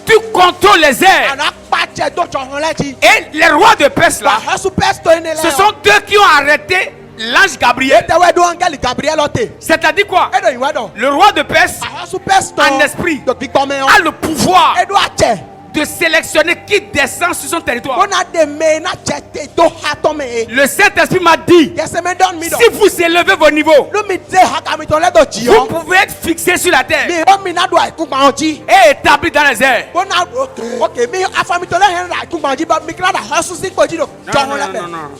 Tu contrôles les airs. Ana pache do chohon le ji. Et les rois de Perse là, Wa hustle person ne le. ce sont eux qui ont arrêté l'ange Gabriel. Te we do angel Gabriel ote. C'est-à-dire quoi? E do you wedo. Le roi de Perse A hustle person En esprit. do big bomb a le pouvoir e do ache de sélectionner qui descend sur son territoire. Bona de me na chete do hato me. Le Saint-Esprit m'a dit, Yes me don mi do. si vous élevez vos niveaux, Lu mi de haka mi to le do vous jio. pouvez être fixé sur la terre Mi o mi na do aiku gba onji. et établi dans les airs. Bona okay mi afa mi to le hen ra aiku gba onji ba mi kra da hasu si poji do. Non, non, non, non.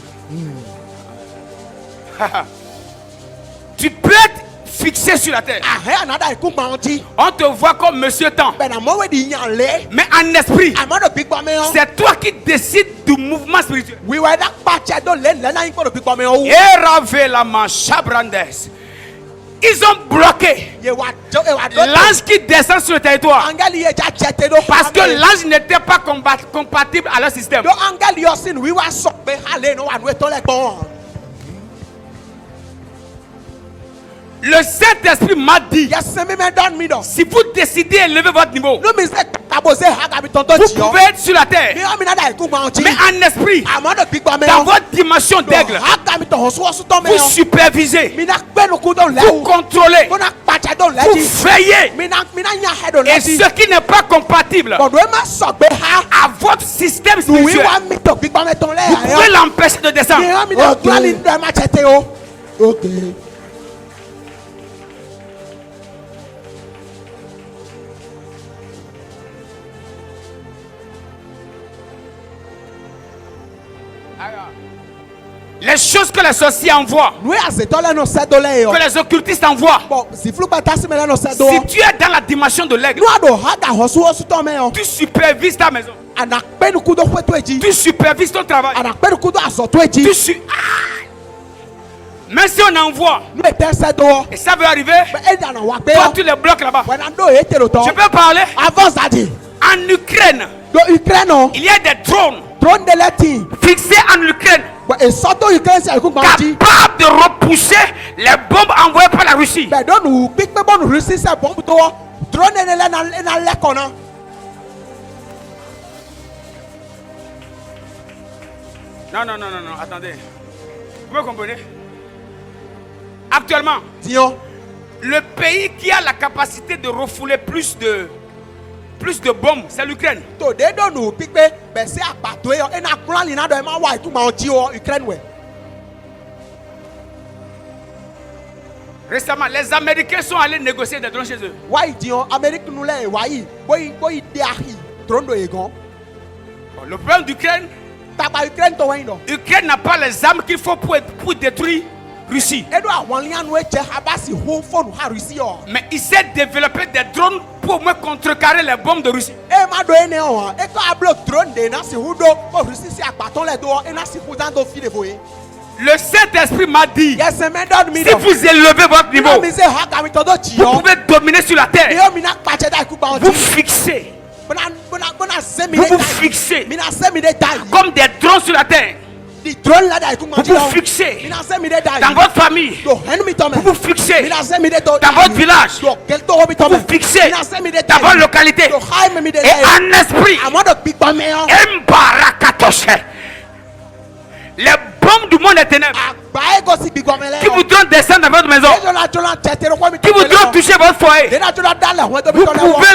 Tu peux être fixé sur la terre. Ah he another aiku gba onji. On te voit comme Monsieur Temps. Be na mo we di yan le. Mais en esprit, Amado big ba me o. c'est toi qui décides du mouvement spirituel. We were that patch do le na yin ko big ba me o. Et rave la mancha brandes. Ils ont bloqué Ye wa do e wa do. l'ange qui descend sur le territoire. Angeli ye ja chete do. Parce que l'ange n'était pas compatible à leur système. do angeli yo sin we wa so pe hale no wa no to le gbon. Le Saint-Esprit m'a dit, Yes me don mi do. si vous décidez d'élever votre niveau, No mi se kabose haka mi tonto vous jio. pouvez être sur la terre. Mi o mi na da aiku gba onji. Mais en esprit, Amado big ba me dans o. votre dimension d'aigle, Haka mi to hosu hosu to me vous o. supervisez, Mi na gbe no ku do le vous o. contrôlez, Mo na patch do le vous ji. veillez. Mi na nya head do Et le ji. ce qui n'est pas compatible Bodo e ma so pe ha. à votre système We spirituel, wa mi to big ba me ton le vous pouvez l'empêcher de Mi descendre. o mi na Okay. glali ndo ma chete o. Okay. Les choses que les sorciers envoient, We azeto le no se do le yo. que les occultistes envoient, Bon, si flu pa tasi me le no se do. si tu es dans la dimension de l'aigle, No ado haka hosu hosu to me o. tu supervises ta maison, Ana pe no ku do kwetu eji. tu supervises ton travail. Ana pe no ku do aso to eji. Même si on envoie, No e te se do. et ça veut arriver, Be e da na wa pe toi o. tu les bloques là-bas. When I do it to to. Je peux parler. Avance daddy. En Ukraine, Do Ukraine o. il y a des drones Drone de leti. fixés en Ukraine But e soto Ukraine se aiku gba onji. capables de repousser les bombes envoyées par la Russie. Be do nu pipe bo nu risi se bomb to. Drone ne le na le kona. Non, non, non, non, non, attendez. Vous me comprenez? Actuellement, Tion. le pays qui a la capacité de refouler plus de bombes, c'est l'Ukraine. To de do nu pipe be se apato e na glali na do e ma wa aiku gba onji o Ukraine we. Récemment, les Américains sont allés négocier des drones chez eux. Why tion America nu le why boy de ahi. Drone do e gon. Bon, le problème d'Ukraine, Taba Ukraine to wen do. l'Ukraine n'a pas les armes qu'il faut pour détruire Russie. Edo awon lianu e je habasi ho phone ha Russia o. Mais il s'est développé des drones pour au moins contrecarrer les bombes de Russie. E ma do ene o. E ko ablo drone de na si hudo ko Russia si apaton le do e na si kudan do fi de voye. Le Saint-Esprit m'a dit, Yes me don mi si do. vous élevez votre niveau, No mi se haka mi to do vous jio. pouvez dominer sur la Mi terre. o mi na pache da ku ba Vous onji. fixez, Bona se mi vous de vous die. fixez Mi na se mi de die. comme des drones sur la terre. Di drone la da ku ma Vous onji. vous fixez Mi na se mi de die. dans votre famille. Do hen mi to me. Vous vous fixez Mi na se mi de to. dans votre village. Do kel to mi to me. Vous fixez Mi na se mi de dans votre die. localité. Do hai mi de Et die. en esprit, Amado big ba me o. Mbarakatoshe. Les bombes du monde des ténèbres Agba e go si big ba me le. qui vous donnent descendre dans votre maison, Ejo la jola tete ro ko mi qui vous donnent toucher votre foyer, de na jola dale ho to mi vous to le pouvez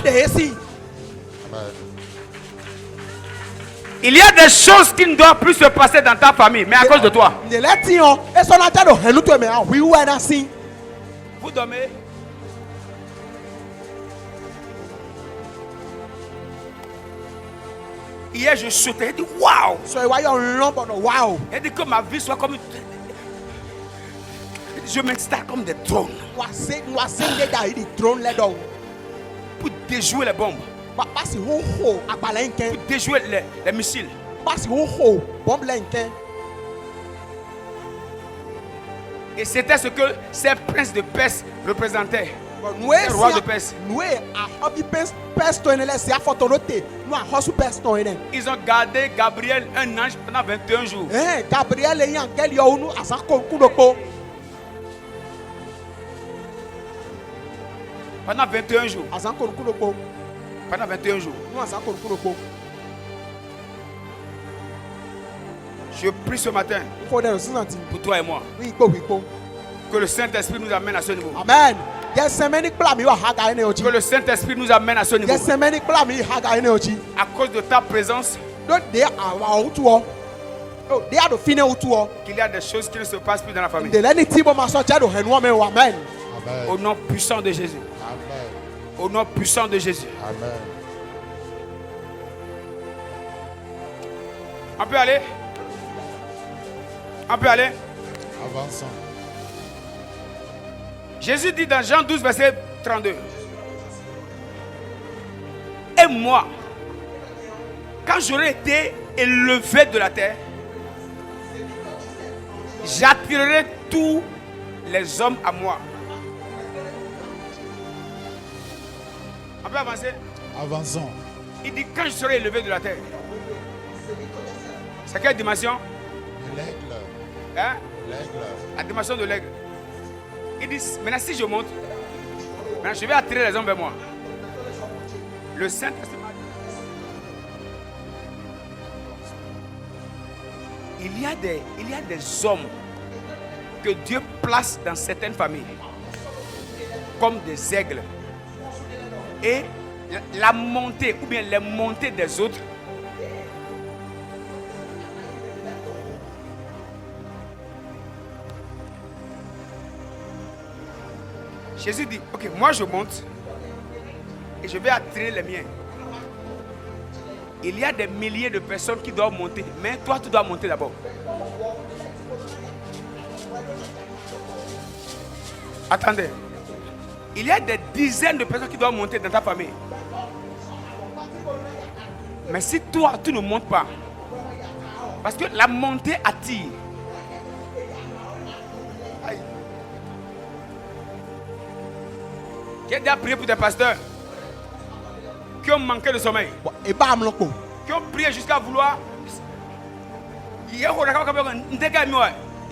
les... de esi. Il y a des choses qui ne doivent plus se passer dans ta famille, mais à cause de toi. De leti o e so na jado henu to me a wi wa na sin. Vous dormez. Hier, je sautais, j'ai dit waouh! So e wa yo lombo no wow. J'ai dit que ma vie soit comme une... Je m'installe comme des drones Wa se de da di drone le do. pour déjouer les bombes, Ba si ho ho agbala nken. pour déjouer les missiles. Ba si ho ho bomb le nken. Et c'était ce que ces princes de Perse représentaient. Noé Le roi de Perse. Noé a hobby pest to enele si afotorote. No a hosu pest to ene. Ils ont gardé Gabriel, un ange, pendant 21 jours. Gabriel e yan gel yo unu asan ko kudoko. Pendant 21 jours. Asan ko kudoko. Pendant 21 jours. No asan ko kudoko. Je prie ce matin For the reason pour toi et moi we go. que le Saint-Esprit nous amène à ce niveau. Amen. Yesemeni kpla mi wa haga ene ochi. Que le Saint-Esprit nous amène à ce niveau. Yesemeni kpla mi haga ene ochi. À cause de ta présence, Do de awa utuo. Oh, de ado fine utuo. qu'il y a des choses qui ne se passent plus dans la famille. De leni tibo maso chado henwa me wa amen. Au nom puissant de Jésus. Amen. Au nom puissant de Jésus. Amen. On peut aller? On peut aller? Avançons. Jésus dit dans Jean 12, verset 32. Et moi, quand j'aurai été élevé de la terre, j'attirerai tous les hommes à moi. On peut avancer? Avançons. Il dit quand je serai élevé de la terre. C'est quelle dimension? L'aigle. Hein? L'aigle. La dimension de l'aigle. Il dit, maintenant si je monte, maintenant je vais attirer les hommes vers moi. Le Saint-Esprit m'a dit, il y a des hommes que Dieu place dans certaines familles comme des aigles. Et la montée ou bien les montées des autres Jésus dit, ok, moi je monte et je vais attirer les miens. Il y a des milliers de personnes qui doivent monter, mais toi tu dois monter d'abord. Attendez, il y a des dizaines de personnes qui doivent monter dans ta famille. Mais si toi tu ne montes pas, parce que la montée attire. J'ai déjà prié pour des pasteurs qui ont manqué de sommeil, E ba amloko. qui ont prié jusqu'à vouloir.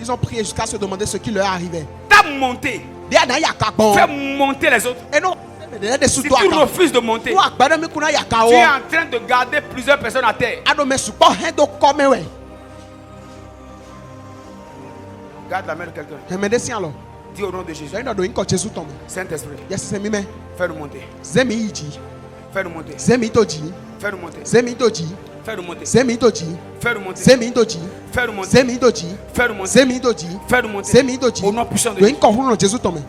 Ils ont prié jusqu'à se demander ce qui leur arrivait. Ta montée, Dia na yaka bon. fais monter les autres. Et non, de Si suto tu aka. refuses de monter, Wa gbada mi kuna yaka tu es wo. en train de garder plusieurs personnes à terre. Ado me supo hendo come we. Garde la main de quelqu'un. Hemede si alo. Dis au nom de Jésus. So ino do inko Jesu tomo. Saint-Esprit, Yes se mi me. fais-nous monter. Zemi iji. Fais-nous monter. Zemi toji. Fais-nous monter. Zemi toji. Fais-nous monter. Zemi toji. Fais-nous monter. Zemi toji. Fais-nous monter. Zemi toji. Fais-nous monter. Zemi toji. Fais-nous monter. Zemi toji. Au nom puissant de Do Jésus. inko huno Jesu tomo.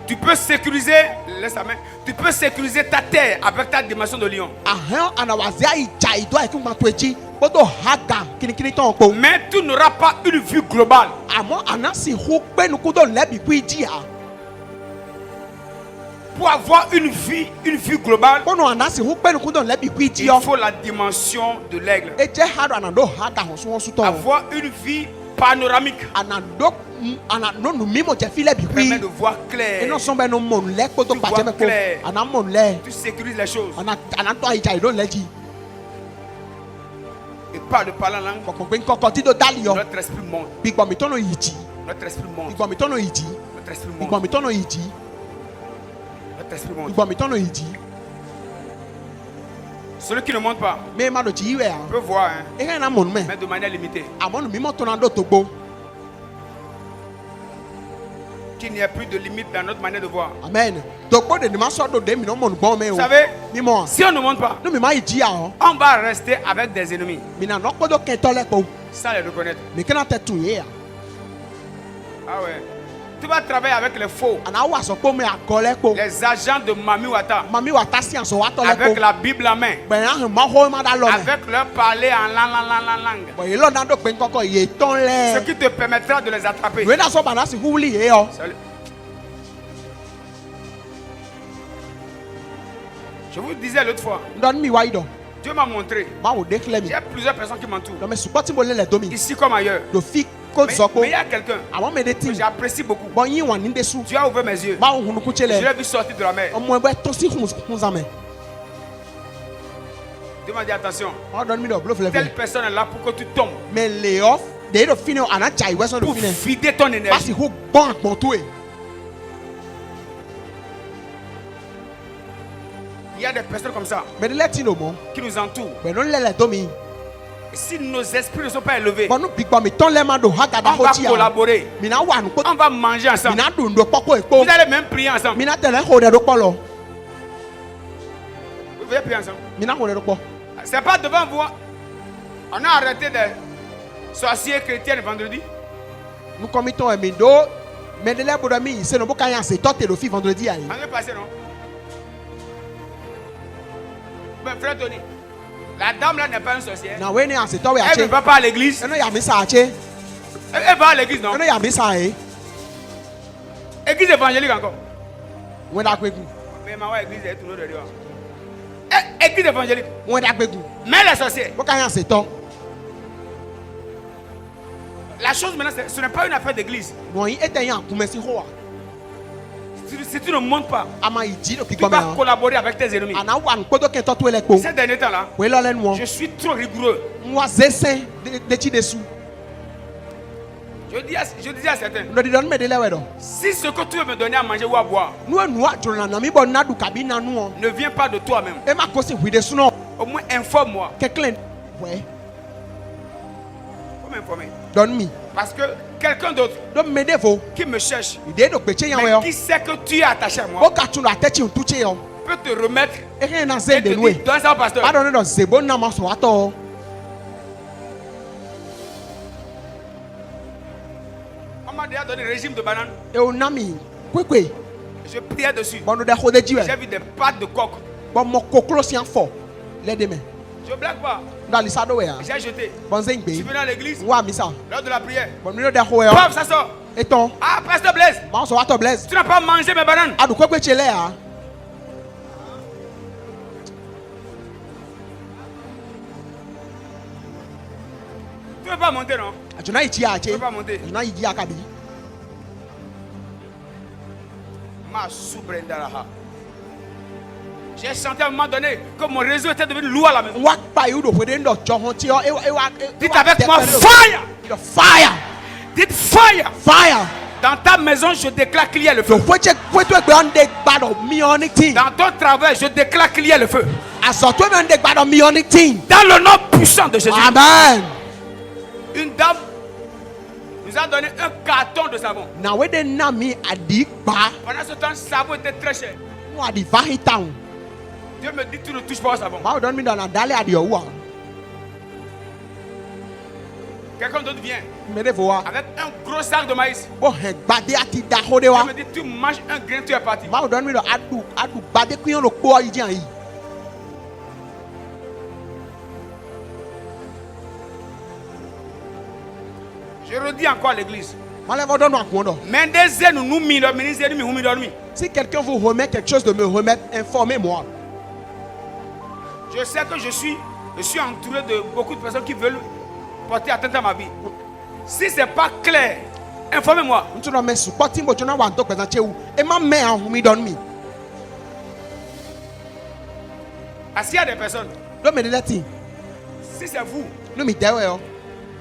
Tu peux sécuriser, laisse la main. Tu peux sécuriser ta terre avec ta dimension de lion. Ahon anawazia ija ido aiku matweji. Bodo haga kinikini ton ko. Mais tu n'auras pas une vue globale. Amo anasi hu pe nukudo lebi ku iji ha. Pour avoir une vue globale, Bono anasi hu pe nukudo lebi ku iji il yo. faut la dimension de l'aigle. Eje haro anando haga honsu honsu ton. Avoir une vue panoramique Anando anano nu mimo je file bi permet de wi. voir clair. Eno so be no mon le ko to Tu pa vois je me ko. clair. Ana mon le. Tu sécurises les choses. Anato ija ido leji. Et pas de parler en langue. Koko gbe nkoko ti do dali yo. Notre esprit monte. Bigbo mi tono yiji. Notre esprit monte. Bigbo mi tono yiji. Notre esprit Bigbo monte. mi tono yiji. Notre esprit monte. Bigbo mi tono yiji. Celui qui ne monte pas Me ma do ji iwe ha. peut voir, hein, E na mon me. mais de manière limitée. Amonu mimo tonando togbo. Qu'il n'y ait plus de limite dans notre manière de voir. Amen. Togbo de ni ma so do de mi no mon bon me o. Vous savez, Mimo. si on ne monte pas, No mi ma yiji ha ho. on va rester avec des ennemis Mi na no ko do kento le ko. sans les reconnaître. Mi kana te tu ye ha. Ah ouais. Tu vas travailler avec les faux, Ana wa so po me agole ko. les agents de Mami Wata, Mami wa tasi an so wa to le ko. avec la Bible en main, Gbe han ma ho ma da lo me. avec leur parler en langue. Bo ilo na do pe nkoko ye ton Ce le. qui te permettra de les attraper. We na so ba na si huli ye yo. Salut. Je vous disais l'autre fois, Ndon mi wa ido. Dieu m'a montré. Ma wo declare mi. J'ai plusieurs personnes qui m'entourent, Do me support mo le le do mi. ici comme ailleurs. Do fi ko Mais zo ko. il y a quelqu'un Awon me de que tin. j'apprécie beaucoup. Bo yin wan ni de su. Dieu a ouvert mes yeux. Ma wo hunu ku Je chele. l'ai vu sortir de la mer. Omo ebe to si hun zame. Dieu m'a dit attention, O don mi do blo fle telle fle. personne est là pour que tu tombes, Me lay off. De do fine ana chai we so do pour fine. vider ton Ba énergie. si hu bon akpon to e. Il y a des personnes comme ça Me de let you know mo. qui nous entourent. Be no le le do mi. Et si nos esprits ne sont pas élevés, Bon, nous piquons, mais ton lema do hagada on va hotia. collaborer. Mina wa nous On va manger ensemble. mina do ndo poko epo. Vous allez même prier ensemble. Mina tele hode do polo. Vous allez prier ensemble. Mina hode do po. C'est pas devant vous. On a arrêté des sorciers chrétiens le vendredi. Nous commettons un mindo. Mais de l'air pour mi, c'est no boka yan c'est toi te le fi vendredi aïe. On est passé, non? Mais frère Tony, la dame là n'est pas une sorcière. Na we ne an c'est toi we Elle ne ache. va pas à l'église. Eno ya mi sa ache. Elle va à l'église, non? Eno ya mi sa e. Église évangélique encore. Wọ́n dá gbẹ́gun. Mais ma église est tournée de dehors. Église évangélique. Wọ́n dá gbẹ́gun. Mais les sorciers. Boka yan c'est toi. La chose maintenant, ce n'est pas une affaire d'église. Wọ́n yi ete yan kume si hoa. Si tu ne montes pas, Ama yi ji do tu piquons vas mais. collaborer avec tes ennemis. Ana wa nkodo ke to to ele ko. Ces derniers temps-là, We lo len je suis trop rigoureux. Moi zesen de ti dessous. Je disais à certains, Ndo di don me de lewe do. si ce que tu veux me donner à manger ou à boire Nu enu a jona na mi bo na du kabina nu o. ne vient pas de toi-même, E ma ko si wi de suno. au moins informe-moi. Ke clean. Ouais. Faut m'informer. Don mi. Parce que quelqu'un d'autre Do me de fo. qui me cherche, Ide do peche yan we mais yo. qui sait que tu es attaché à moi, Boka tu na techi un tuche yo. peut te remettre E rien na et zen te de noue. dire, donne ça au pasteur. Pas donner dans zebo na ma so ato. On m'a déjà donné le régime de banane. E o nami. Kwekwe. Je priais dessus. Bon de hode jiwe. J'ai vu des pattes de coq. Bon mo koklo si an fo. Le de me. Je blague pas. Dans l'isado we ya. J'ai jeté. Bon zen Je suis gbe. venu à l'église Wa mi sa. lors de la prière. Bon mi no de ho yo. Paf, ça sort. Et ton. Ah, pasteur Blaise, Ma so ato bless. tu n'as pas mangé mes bananes. Adu kwekwe chele ya. Tu ne veux pas monter, non? Ajuna ichi ya Tu ache. ne veux pas monter. Ajuna iji akabi. Ma soubrendaraha. J'ai senti à un moment donné que mon réseau était devenu lourd à la maison. Wa pa yu do hode ndo johon ti yo. Dites avec moi, fire! Fire. Dites fire! Fire. Dans ta maison, je déclare qu'il y a le feu. So kweche kwetu egbe ande gbado mionic team. Dans ton travail, je déclare qu'il y a le feu. Asoto me ande gbado mionic team. Dans le nom puissant de Jésus. Amen. Une dame nous a donné un carton de savon. Na we de na mi adi gba. Pendant ce temps, le savon était très cher. Mo adi vahi town. Dieu me dit, tu ne touches pas au savon. Ma don mi don na dale adi owa. Quelqu'un d'autre vient Me de voa. avec un gros sac de maïs. Bo he gbade ati da hode Dieu wa. me dit, tu manges un grain, tu es parti. Ma don mi don adu gbade kuyon lo po yi jan yi. Je redis encore à l'église. Ma le vo don no akun do. Mendez nous nous mi ministère mi humi dormi. Si quelqu'un vous remet quelque chose de me remettre, informez-moi. Je sais que je suis entouré de beaucoup de personnes qui veulent porter atteinte à ma vie. Si c'est pas clair, informez-moi. Ntu no me support mo jona wa ndo kweza chewu. E ma me an humi don mi. Parce qu'il y a des personnes, Do me de leti. si c'est vous, No mi dewe yo.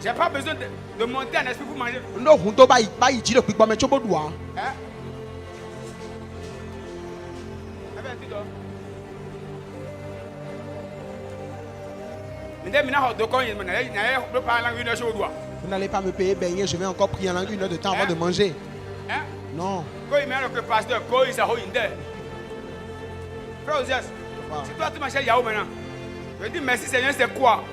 j'ai pas besoin de monter en esprit pour manger. Ndo hun to ba yi ji do pigbo me chobo duwa. Hein? Vous n'allez pas me payer baigner, je vais encore prier en langue 1 heure de temps avant de manger. Hein? Non. Quand il met le pasteur, quand il s'est rendu. Frère Osias, Wow. si toi tu m'achètes Yahoo maintenant, je dis merci Seigneur, c'est quoi?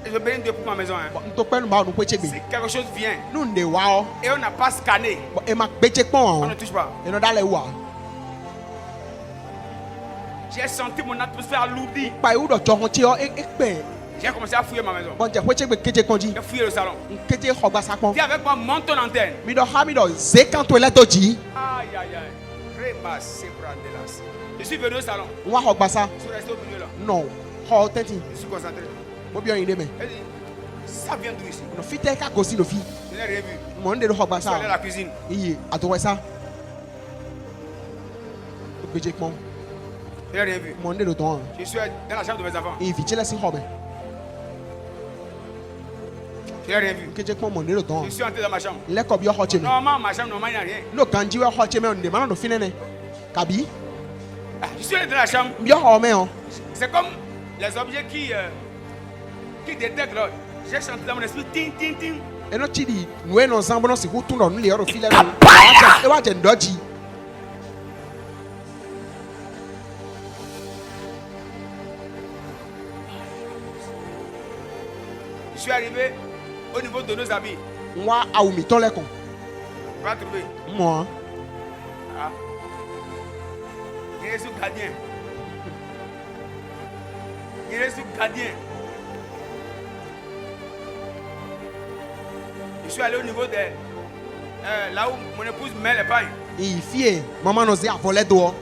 Et je bénis Dieu pour ma maison. Hein. Nto pe nu ba nu kweche Si gbe. quelque chose vient Nu nde wa o. et on n'a pas scanné, E ma gbeche pon on o. ne touche pas. E no dale wa. J'ai senti mon atmosphère alourdie. Pa yu do johon ti o e pe. J'ai commencé à fouiller ma maison. Bon je kweche gbe keje konji. J'ai fouillé le salon. Keje ho gba sapon. Dis avec moi, monte ton antenne. Mi do ha mi do ze kan toilet to ji. Aïe aïe aïe. Reba sebrandelas. Je suis venu au salon. Wa ho gba sa. Je suis resté au milieu là. Non. Ho tenti. Je suis concentré. Mo bi oyin de me. Elle dit, ça vient d'où ici? No fit e ka go si no fi. Je n'ai rien vu. Mo nde do ho gba Je suis allé à sa. la cuisine. Iye atowe sa. Gbeche pon. Je n'ai rien vu. Mo nde do ton. Je suis dans la chambre de mes enfants. E fi chele si ho me. Je n'ai rien vu. Keje pon mo nde do ton. Je suis entré dans ma chambre. Le ko bi ho che me. Normalement, ma chambre, normalement, il n'y a rien. No kanji we ho che me nde ma no finene. Kabi. Je suis allé dans la chambre. Mbio home on. C'est comme les objets qui détectent l'ordre. J'ai chanté dans mon esprit. Ting, ting, ting. Eno chidi nwe no zambo no si hutu no nle oro file no. E wa je ndoji. Je suis arrivé au niveau de nos habits. Nwa awumi ton lekon. Pas trouvé. Moi. Ah. Il est sous gardien. Il est sous gardien. Je suis allé au niveau de là où mon épouse met les pailles. I fie mama no ze avole do.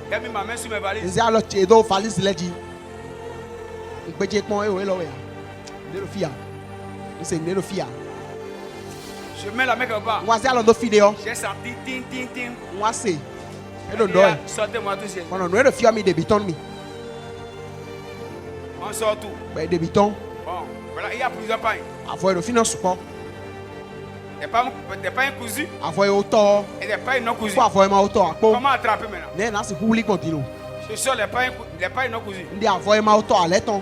Il a mis ma main sur mes valises. Nze alo che do falis leji. Npeje pon e o lo we. Ne lo fia. Nse ne lo fia. Je mets la main quelque part. Nwa ze alo do fide yo. J'ai senti ting ting ting. Nwa se. E do do e. Sortez-moi tout ça. Kono no e do fia mi debiton mi. On sort tout. Ba debiton. Bon, voilà, il y a plusieurs pailles. Avo e do finance ko. Des pailles cousues Avo e o to. et des pailles non cousues. Ko avo e ma o to apo. Comment attraper maintenant? Ne na si huli kontinu. Je sors les pailles non cousues. Ndi avo e ma o to aleton.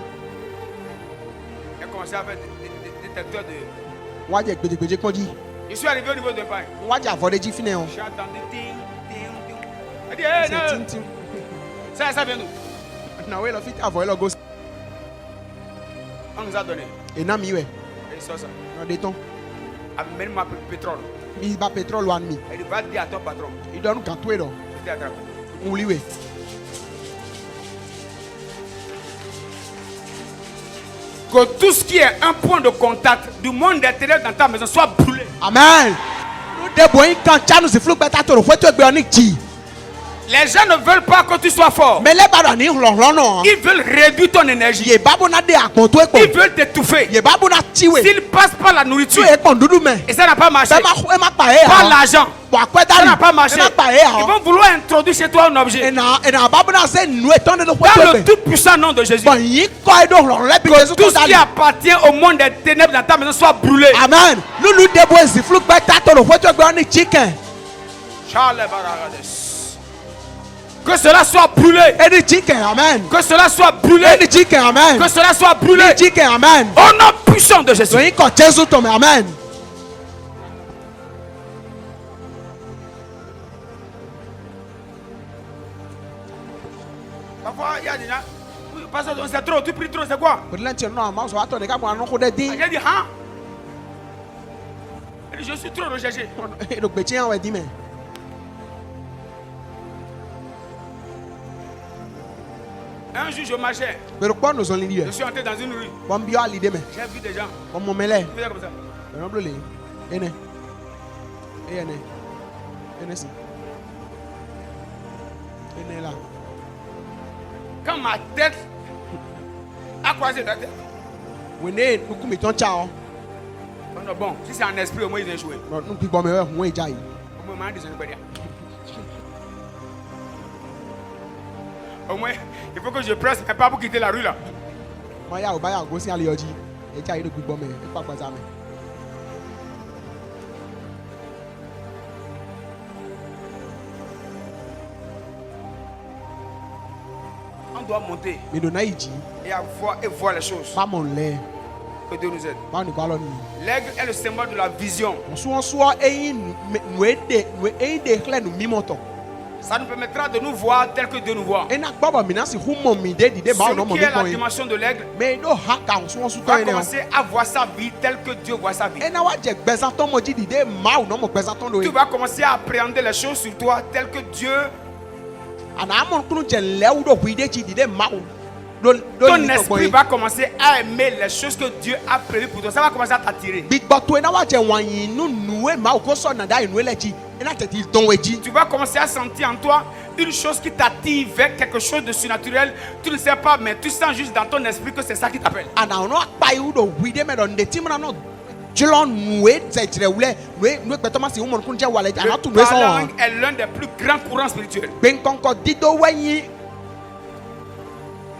J'ai commencé à faire des détecteurs de. Nwa je gbeje konji. Je suis arrivé au niveau des pailles. Nwa je avo de ji fine on. J'ai entendu ting, ting, ting. Elle dit, hey, Se non. tin tin. Ça vient d'où? Na we lo fit avo e lo go. On nous a donné. E na mi we. Et ça, ça. Na de ton. Amène-moi pétrole. Mi ba petrol wan mi. Elle va dire à ton patron. I don kan to e do. Je t'ai attrapé. Uli we. Que tout ce qui est un point de contact du monde des ténèbres dans ta maison soit brûlé. Amen. No de boy kan chanu si flu beta to ro fo to gbe oni ji. Les gens ne veulent pas que tu sois fort. Me le ba ni ron no. Ils veulent réduire ton énergie. Ye babu na de akpon to e po. Ils veulent t'étouffer. Ye babu na tiwe. S'ils passent par la Tu nourriture e pon dudu me. et ça n'a pas marché, Be ma pa e par ha. l'argent, Bo akweta ça ni. n'a pas marché, E ma pa e ils ha. vont vouloir introduire chez toi un objet. E na babu na se nu e ton de fo Dans to le be. tout puissant nom de Jésus. Bon yi ko e do ron le bi Que Jésus tout to ce qui dali. appartient au monde des ténèbres dans ta maison soit brûlé. Amen. Lulu de boy si flu beta to ro fo to gbe oni chicken. Charles Baragades. Que cela soit brûlé. Any chicken, amen. Que cela soit brûlé. Any chicken, amen. Que cela soit brûlé. Any chicken, amen. Au nom puissant de Jésus. So you got Jesus to me, amen. Parfois, il y a des gens. Parce que c'est trop, tu pries trop, c'est quoi? But let you know, I'm so out de gabo anoko de din. J'ai dit, hein? Elle dit, je suis trop recherché. Do gbe chin we di me. Un jour, je marchais. But ko no so li Je suis entré dans une rue. Bon bio ali de me. J'ai vu des gens. Bon mo mele. Ils faisaient comme ça. No blole. Ene. Ene. Ene si. Ene la. Quand ma tête a croisé la tête. We ne nuku mi ton chao. Non, bon, si c'est en esprit, au moins ils ont échoué. No nuku bo me we hu e jai. Au moins, ils ont échoué. Au moins, il faut que je presse, mais pas pour quitter la rue là. Ma ya o ba ya go si ali oji. E jai do gbigbo me. E pa gbaza me. On doit monter Mi do na iji. et voir les choses. Pa mon le. Que Dieu nous aide. Ba ni kwa lo ni. L'aigle est le symbole de la vision. Nsuo eyin nu de kle nu mimoto. Ça nous permettra de nous voir tel que Dieu nous voit. Ena gbaba mi na si hu mo mi de dide ba no Celui mo qui mi est la kon. dimension de l'aigle Me do haka nsuo su to va ene. commencer à voir sa vie tel que Dieu voit sa vie. Ena wa je gbeza ton mo ji dide ma no mo gbeza ton do. Tu vas commencer à appréhender les choses sur toi tel que Dieu. Ana amon kunu je lewu do hu de ji dide ma o. Ton esprit va commencer à aimer les choses que Dieu a prévues pour toi. Ça va commencer à t'attirer. Gbigbo to ena wa je wanyin nu nu e ma o ko so na da inu ele ji. Ena te ti don we ji. Tu vas commencer à sentir en toi une chose qui t'attire vers quelque chose de surnaturel. Tu ne sais pas, mais tu sens juste dans ton esprit que c'est ça qui t'appelle. Ana no pa yu do hu de me do de ti na no. Jilon nu e ze jire wule nu pe to ma si hu mo kunu je wale ana tu nu so. La langue est l'un des plus grands courants spirituels. Ben konko dido wenyi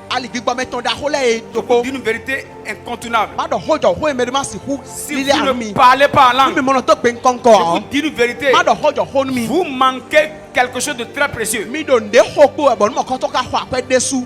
ali gbigbo meton da hole e doko D'une vérité incontournable. ma do hojo ho me ma si hu Si lile vous armi ne parlez pas en mi langue, mo no to ben je konko vous dis une vérité. ma do hojo ho mi Vous manquez quelque chose de très précieux. Mi do nde xogbo e bon mo kan to ka xo ape desu.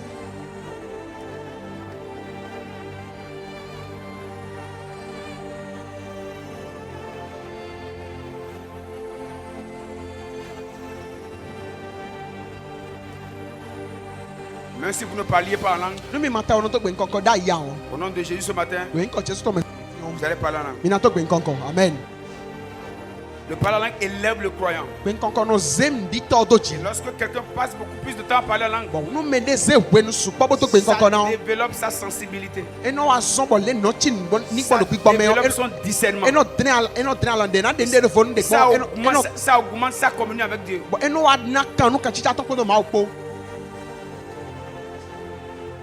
Même si vous ne parliez pas en langue, Nu mi mata ono to gbe nkonko da ya o. au nom de Jésus ce matin, We nko Jesu to me. vous allez parler en langue. Mi na to gbe nkonko. Amen. Le parler en langue élève le croyant. Gbe nkonko no zem di to do ji. Et lorsque quelqu'un passe beaucoup plus de temps à parler en langue, Bon, nu me de ze we nu su po to gbe ça nkonko na. développe sa sensibilité. Eno wa son bo le no chin bon ni Ça bo lo gbo me o. développe son discernement. Eno dren alande na de nde de fonu de Ça ko. Eno ça augmente sa communion avec Dieu. bon eno wa na kan nu kan chicha to ko do ma opo.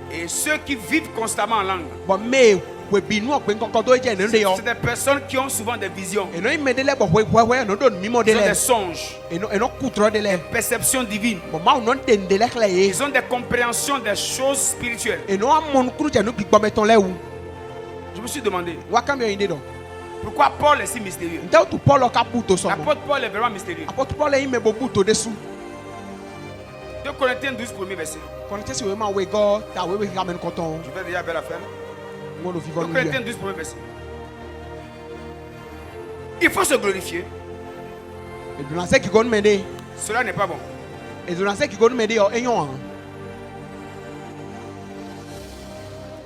Et ceux qui vivent constamment en langue, Bon me we bi nu gbe nkonko do je ne de yo. c'est des personnes qui ont souvent des visions, Eno ime de le bo we no do mi mo de ils ont le. des songes, Eno kutro de le. perceptions divines. Bon ma no de nde le kle ye. Ils ont des compréhensions des choses spirituelles. Eno amon kru je nu bi gbo me ton le wu. Je me suis demandé, Wa kam yo inde do. pourquoi Paul est si mystérieux? Nte tu Paul ka puto so mo. L'apôtre Paul est vraiment mystérieux. Apôtre Paul ime bo puto desu. 2 Corinthiens 12, premier verset. Quand tu es we ma we go ta we ramen koton. Je vais déjà vers la fin. Ngo lo 2 vivant Corinthiens 12, premier verset. Il faut se glorifier. Et de lancer qui gon mende. Cela n'est pas bon. Et de lancer qui gon mende yo enyon.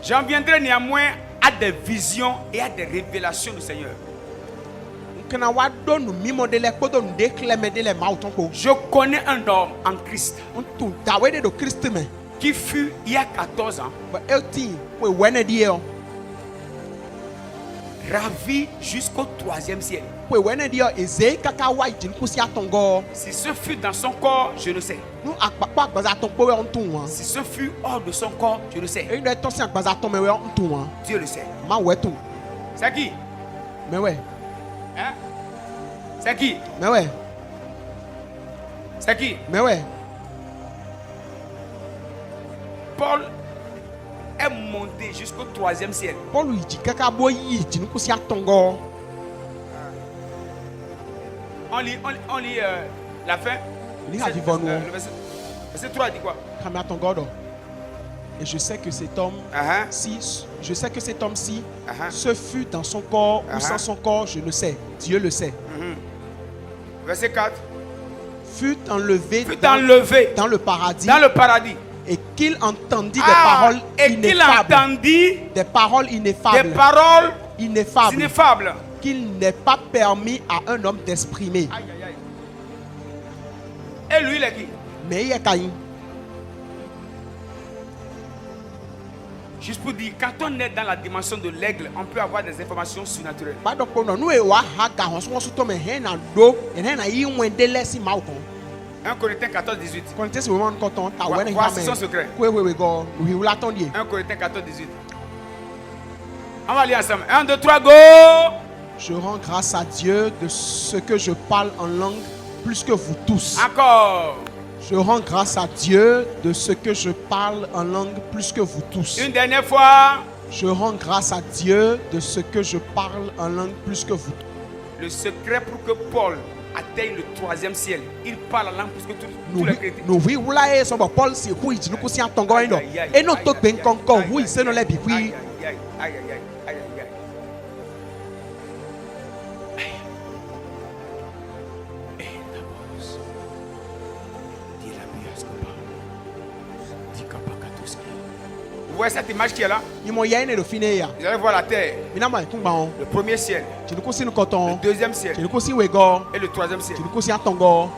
J'en viendrai néanmoins à des visions et à des révélations du Seigneur. Kana wa do nu mi mo de le ko do nde kle me de le ma uton ko. Je connais un homme en Christ Untu ta we de do Christ me. qui fut il y a 14 ans Ba elti we wene di yo. ravi jusqu'au 3e ciel. We wene di yo eze kaka wa jin kusi atongo. Si ce fut dans son corps, je ne sais. Nu akpakpa agbaza ton po we ontu wan. Si ce fut hors de son corps, je ne sais. E ndo to si agbaza ton me we ontu wan. Dieu le sait. Ma we tu. C'est qui? Me we. Hein? C'est qui? Me we. C'est qui? Me we. Paul est monté jusqu'au 3e ciel. Paul yi kaka bo yi jin kusi atongo. On lit la fin. Lis la vivant nous. Le verset 3 dit quoi? Kame atongo do. Et je sais que cet homme si je sais que cet homme-ci ce fut dans son corps ou sans son corps, je ne sais. Dieu le sait. Verset 4. Fut enlevé dans le paradis. Dans le paradis. Et qu'il entendit des paroles et qu'il ineffables. entendit Des paroles des ineffables. paroles Ineffables. ineffables. Qu'il n'est pas permis à un homme d'exprimer. Aïe, aïe, aïe. Et lui, il est qui? Mais il y a Caïn. Juste pour dire, quand on est dans la dimension de l'aigle, on peut avoir des informations surnaturelles. Pas de problème. Nous et wa haga on se tombe hena do et hena yi wende lesi maukon. 1 Corinthiens 14, 18. Quand tu es vraiment content, ta wene Voici son secret. Oui, go. Oui, ou l'attendez. 1 Corinthiens 14, 18. On va lire ensemble. 1, 2, 3, go! Je rends grâce à Dieu de ce que je parle en langue plus que vous tous. Encore. Je rends grâce à Dieu de ce que je parle en langue plus que vous tous. Une dernière fois. Je rends grâce à Dieu de ce que je parle en langue plus que vous. Le secret pour que Paul atteigne le 3e ciel, il parle la langue plus que tous les chrétiens. Nous oui, vous l'avez son Paul si vous dites nous cousin tongo endo. Et nous to ben konko oui c'est nous les bi oui. Aïe aïe aïe aïe aïe aïe. Vous voyez cette image qui est là? Ni mo ya ne do fine ya. Vous allez voir la terre. Mina ma tumba on. Le 1er ciel, Tu nous cousin nous le coton. 2e ciel Tu nous cousin we go. et le 3e ciel. Tu nous cousin tongo.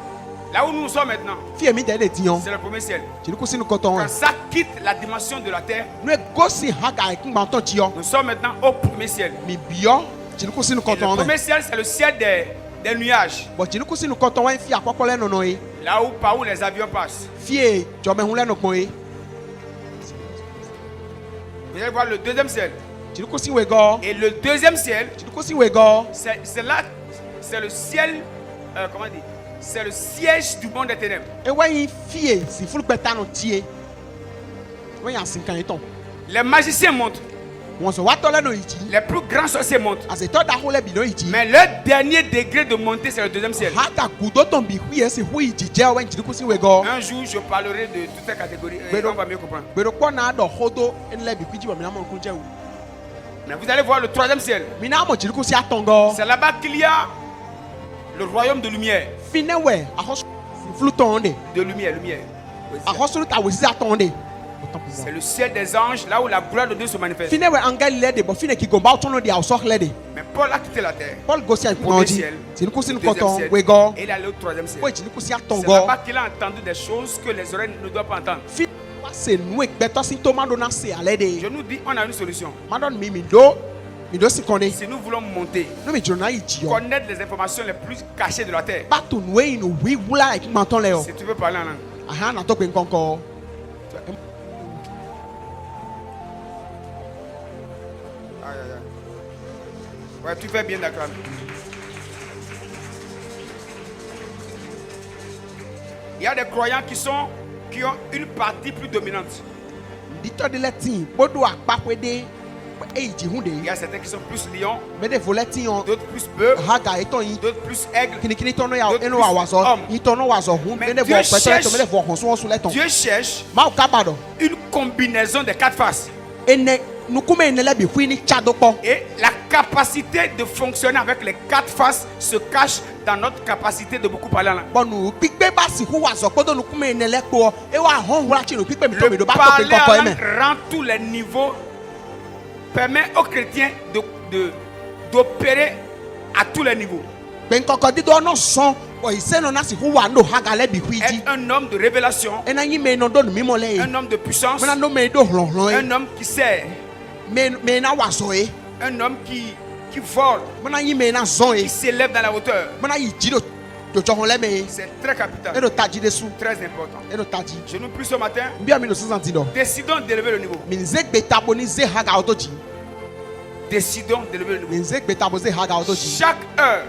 Là où nous sommes maintenant, Fie mi de de dion. c'est le 1er ciel. Tu nous cousin nous coton. Quand ça quitte la dimension de la terre, Nous go si haga e kumba ton dion. nous sommes maintenant au 1er ciel. Mi bio. Tu nous cousin nous Et le coton. 1er ciel, c'est le ciel des nuages. Bon tu nous cousin nous coton en fie akoko le nono e. Là où, par où les avions passent. Fie jome hunle no kon e. Vous allez voir le 2e ciel. Tu nous cousin we go. Et le 2e ciel, Tu nous cousin we go. c'est là, c'est le ciel, comment dire, c'est le siège du monde des ténèbres. E wa fie si fulu peta no tie. We yan sin kan eton. Les magiciens montrent Wọ́n sọ wá tọ́lẹ̀ náà ìjì. Les plus grands sorciers montent. Àṣetọ́ dàhó lẹ́bi náà ìjì. Mais le dernier degré de montée, c'est le deuxième ciel. Haka kùdó tó ń bí hu yẹn sì hu ìjì jẹ́ ọwẹ́ ìjì kú sí wẹ̀gọ́. Un jour, je parlerai de toutes ces catégories. Et on va mieux comprendre. Gbèrò pọ̀ náà dọ̀ hódó ẹnlẹ́bi kú jìbọ̀ mi náà mọ̀ nkún jẹ́ wò. Mais vous allez voir le troisième ciel. Mi náà mọ̀ jìrì kú sí àtọ̀ngọ́. C'est là-bas qu'il y a le royaume de lumière. Finẹ́wẹ̀ àhọ́sọ́ flutọ̀ ọ̀ndẹ̀. De lumière, lumière. Àhọ́sọ́ tàwé sí àtọ̀ndẹ̀. C'est le ciel des anges, là où la gloire de Dieu se manifeste. Finẹ́wẹ̀ angẹ́lì lẹ́dẹ̀ bọ̀ finẹ́ kí gòmbá ọ̀tún lọ́dẹ̀ àwòsọ́ lẹ́dẹ̀. Mais Paul a quitté la terre. Paul gosi Premier àìkúnọ̀jì. ciel, Tìǹkù sí deuxième nkọ̀tọ̀ ciel, wẹ̀gọ́. et il est allé au troisième ciel. Wọ́n ìjì kú sí C'est àtọ̀ngọ́. là-bas qu'il a entendu des choses que les oreilles ne doivent pas entendre. Fi wá se nu ìgbẹ́tọ́ sí tó má dọ́nà sí alẹ́ de. Je nous dis, on a une solution. Má dọ́nà mi dó sí kọ́ni. Si nous voulons monter, Ní mi jọ̀nà ìjì ọ̀. connaître les informations les plus cachées de la terre. Bàtò nu èyí nu wí wúlá ìkúmọ̀tọ́ lẹ ọ̀. Si tu veux parler en langue. Àhán àtọ́ pé nkọ́nkọ́. Aïe, aïe, aïe. Ouais, tu fais bien d'acclamer. Il y a des croyants qui ont une partie plus dominante. Dítọ́ de lẹ́tìn gbọ́dọ̀ àpapọ̀ dé èyí jì hún de. Il y a certains qui sont plus lions, Mẹ́tẹ̀ fò lẹ́tìn ọ̀. d'autres plus bœufs, Haga ètò yín. d'autres plus aigles. Kìnìkìnì tọ́nú yà D'autres ẹnu plus àwàsọ. hommes. Ìtọ́nú wàsọ hún. Mais Mẹ́tẹ̀ Dieu fọ pẹ́tọ́ cherche- lẹ́tọ̀ mẹ́tẹ̀ fọ ọ̀hún sún lẹ́tọ̀. Dieu cherche Máa ká bàdọ̀. une combinaison des quatre faces. Ene nukume ene lẹ́bi hu ní tsadópọ̀. Et la capacité de fonctionner avec les quatre faces se cache dans notre capacité de beaucoup parler en langue. Bọ́nu pípé bá sì hu wàsọ kótó nukume ene lẹ́kpọ̀ ẹ wà hàn wúlá tsi nu pípé mi tó mi Le do bá tó pé parler kọ́kọ́ en ẹ mẹ́. langue rend tous les niveaux, permet aux chrétiens d'opérer à tous les niveaux. Pé nkọ́kọ́ dídọ́ ọ̀nà sàn ọ̀ ìsẹ́nu náà sì hu wà ní haga lẹ́bi hu jí. Être un homme de révélation, Ẹna yín mẹ́ iná dọ́nu mímọ́ lẹ́yìn. un homme de puissance, Mẹ́na ló mẹ́ idó hùlọ̀hùlọ̀ yẹ. un homme qui sert, Mẹ́ iná wàsọ yẹ. un homme qui vole, Mẹ́na yín mẹ́ iná zọ́n qui yẹ. s'élève dans la hauteur. Mẹ́na yìí jí dòjọ́ hàn lẹ́mẹ̀ yẹ. C'est très capital, Ẹ̀dọ̀ tají de su. très important. Ẹ̀dọ̀ tají. Je nous prie ce matin, Bí àmì lò sísan ti dọ̀. décidons d'élever le niveau. Mi nze gbe tabo ní zé haga ọ̀tọ̀ jì. Décidons d'élever le niveau. Mi nze gbe tabo zé haga ọ̀tọ̀ jì. Chaque heure,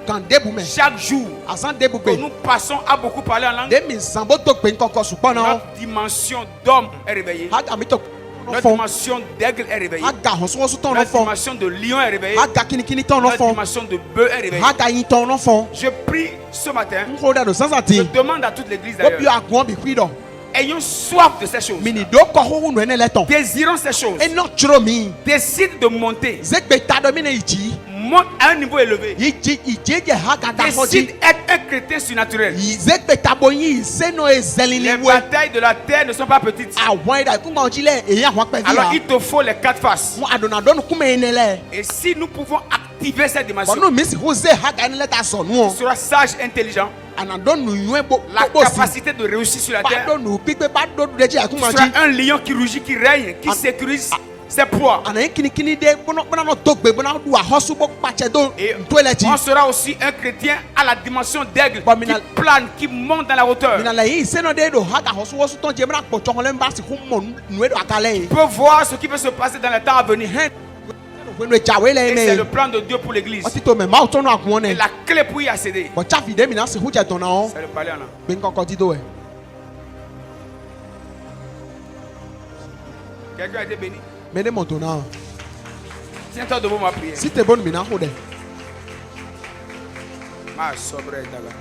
Kan débu mẹ́. chaque jour Asan débu que gbé. nous passons à beaucoup parler en langue, Demi zanbo tó gbé nkọ́kọ́ ṣùgbọ́n náà. notre dimension d'homme est réveillée. Haga mi tó Notre fọ́n. dimension d'aigle est réveillée. Haga họ̀sọ́wọ́sọ́ tán náà Notre fọ́n. dimension de lion est réveillée. Haga kìnnìkìnnì tán náà Notre fọ́n. dimension de bœuf est réveillée. Haga yin tán náà fọ́n. Je prie ce matin, N kò dàdó sánsàn je tí. demande à toute l'église Ó bí d'ailleurs, àgùn bí pí dọ̀. ayons soif de ces choses. Mi ní dó kọ́ hóhùn nù ẹni lẹ́tọ̀. Désirons ces choses. Ẹ náà tsuró mi. Décide de monter. Zé gbe ta dọ̀ mi ní ìjì. Monte à un niveau élevé. Ìjì ìjì jẹ haga dà fọ́ jí. Décide d'être un chrétien surnaturel. Zé gbe tabo yin ìsẹ́nu ẹ̀zẹ̀lì ni Les wẹ́. batailles de la terre ne sont pas petites. Àwọn ẹ̀dá ìkúngbà ọjí lẹ̀ èyí àwọn apẹ̀ Alors bí il te faut les quatre faces. Mo àdùnnàdọ́nù kúmẹ̀ ẹni lẹ̀. Et si nous pouvons activer cette dimension, Bọ̀nù mi sì kó zé haga ẹni lẹ́ta sọ̀ nù tu ọ́. seras sage, intelligent. Ànàdọ́nù yún ẹ̀ La bó sí. capacité de réussir sur la terre. Bàdọ́nù pípé bá dọ́dún dẹ́jì Tu àkúngbà seras jí. un lion qui rugit, qui règne, qui sécurise ses proies. Ànà yín kìnnìkìnnì dé bọ́nà náà tó gbé bọ́nà du àhọ́sù bó pàṣẹ tó Et tó ẹlẹ́ jí. on sera aussi un chrétien à la dimension d'aigle Bon, qui minal- plane, qui monte dans la hauteur. Minala yìí sẹ́nà dé do haga àhọ́sù wọ́sù tán jẹ́ mẹ́ta pọ̀jọ́ hàn lẹ́nu bá sì kún mọ̀ nù ẹ̀dọ̀ àkàlẹ̀ yìí. Tu peux voir ce qui va se passer dans les temps à venir. Hẹ́n wẹ́nu ìjàwé Et lẹ́yìn c'est le mẹ́. plan de Dieu pour l'église. Ọtí tó mẹ́ máa tọ́nu àgùn Et ọ̀nẹ́. la clé pour y accéder, Bọ̀ cháfì dé mìíràn sì hú jẹ tọ̀nà ọ́. c'est de parler en langue. Gbé nkọ́kọ́ dídó ẹ̀. Quelqu'un a été béni. Mẹ́lẹ́ mọ̀ tó náà. Tiens-toi debout, ma prière. Sí tẹ̀ bọ́nu mìíràn hó dẹ̀. Ma sobre daga.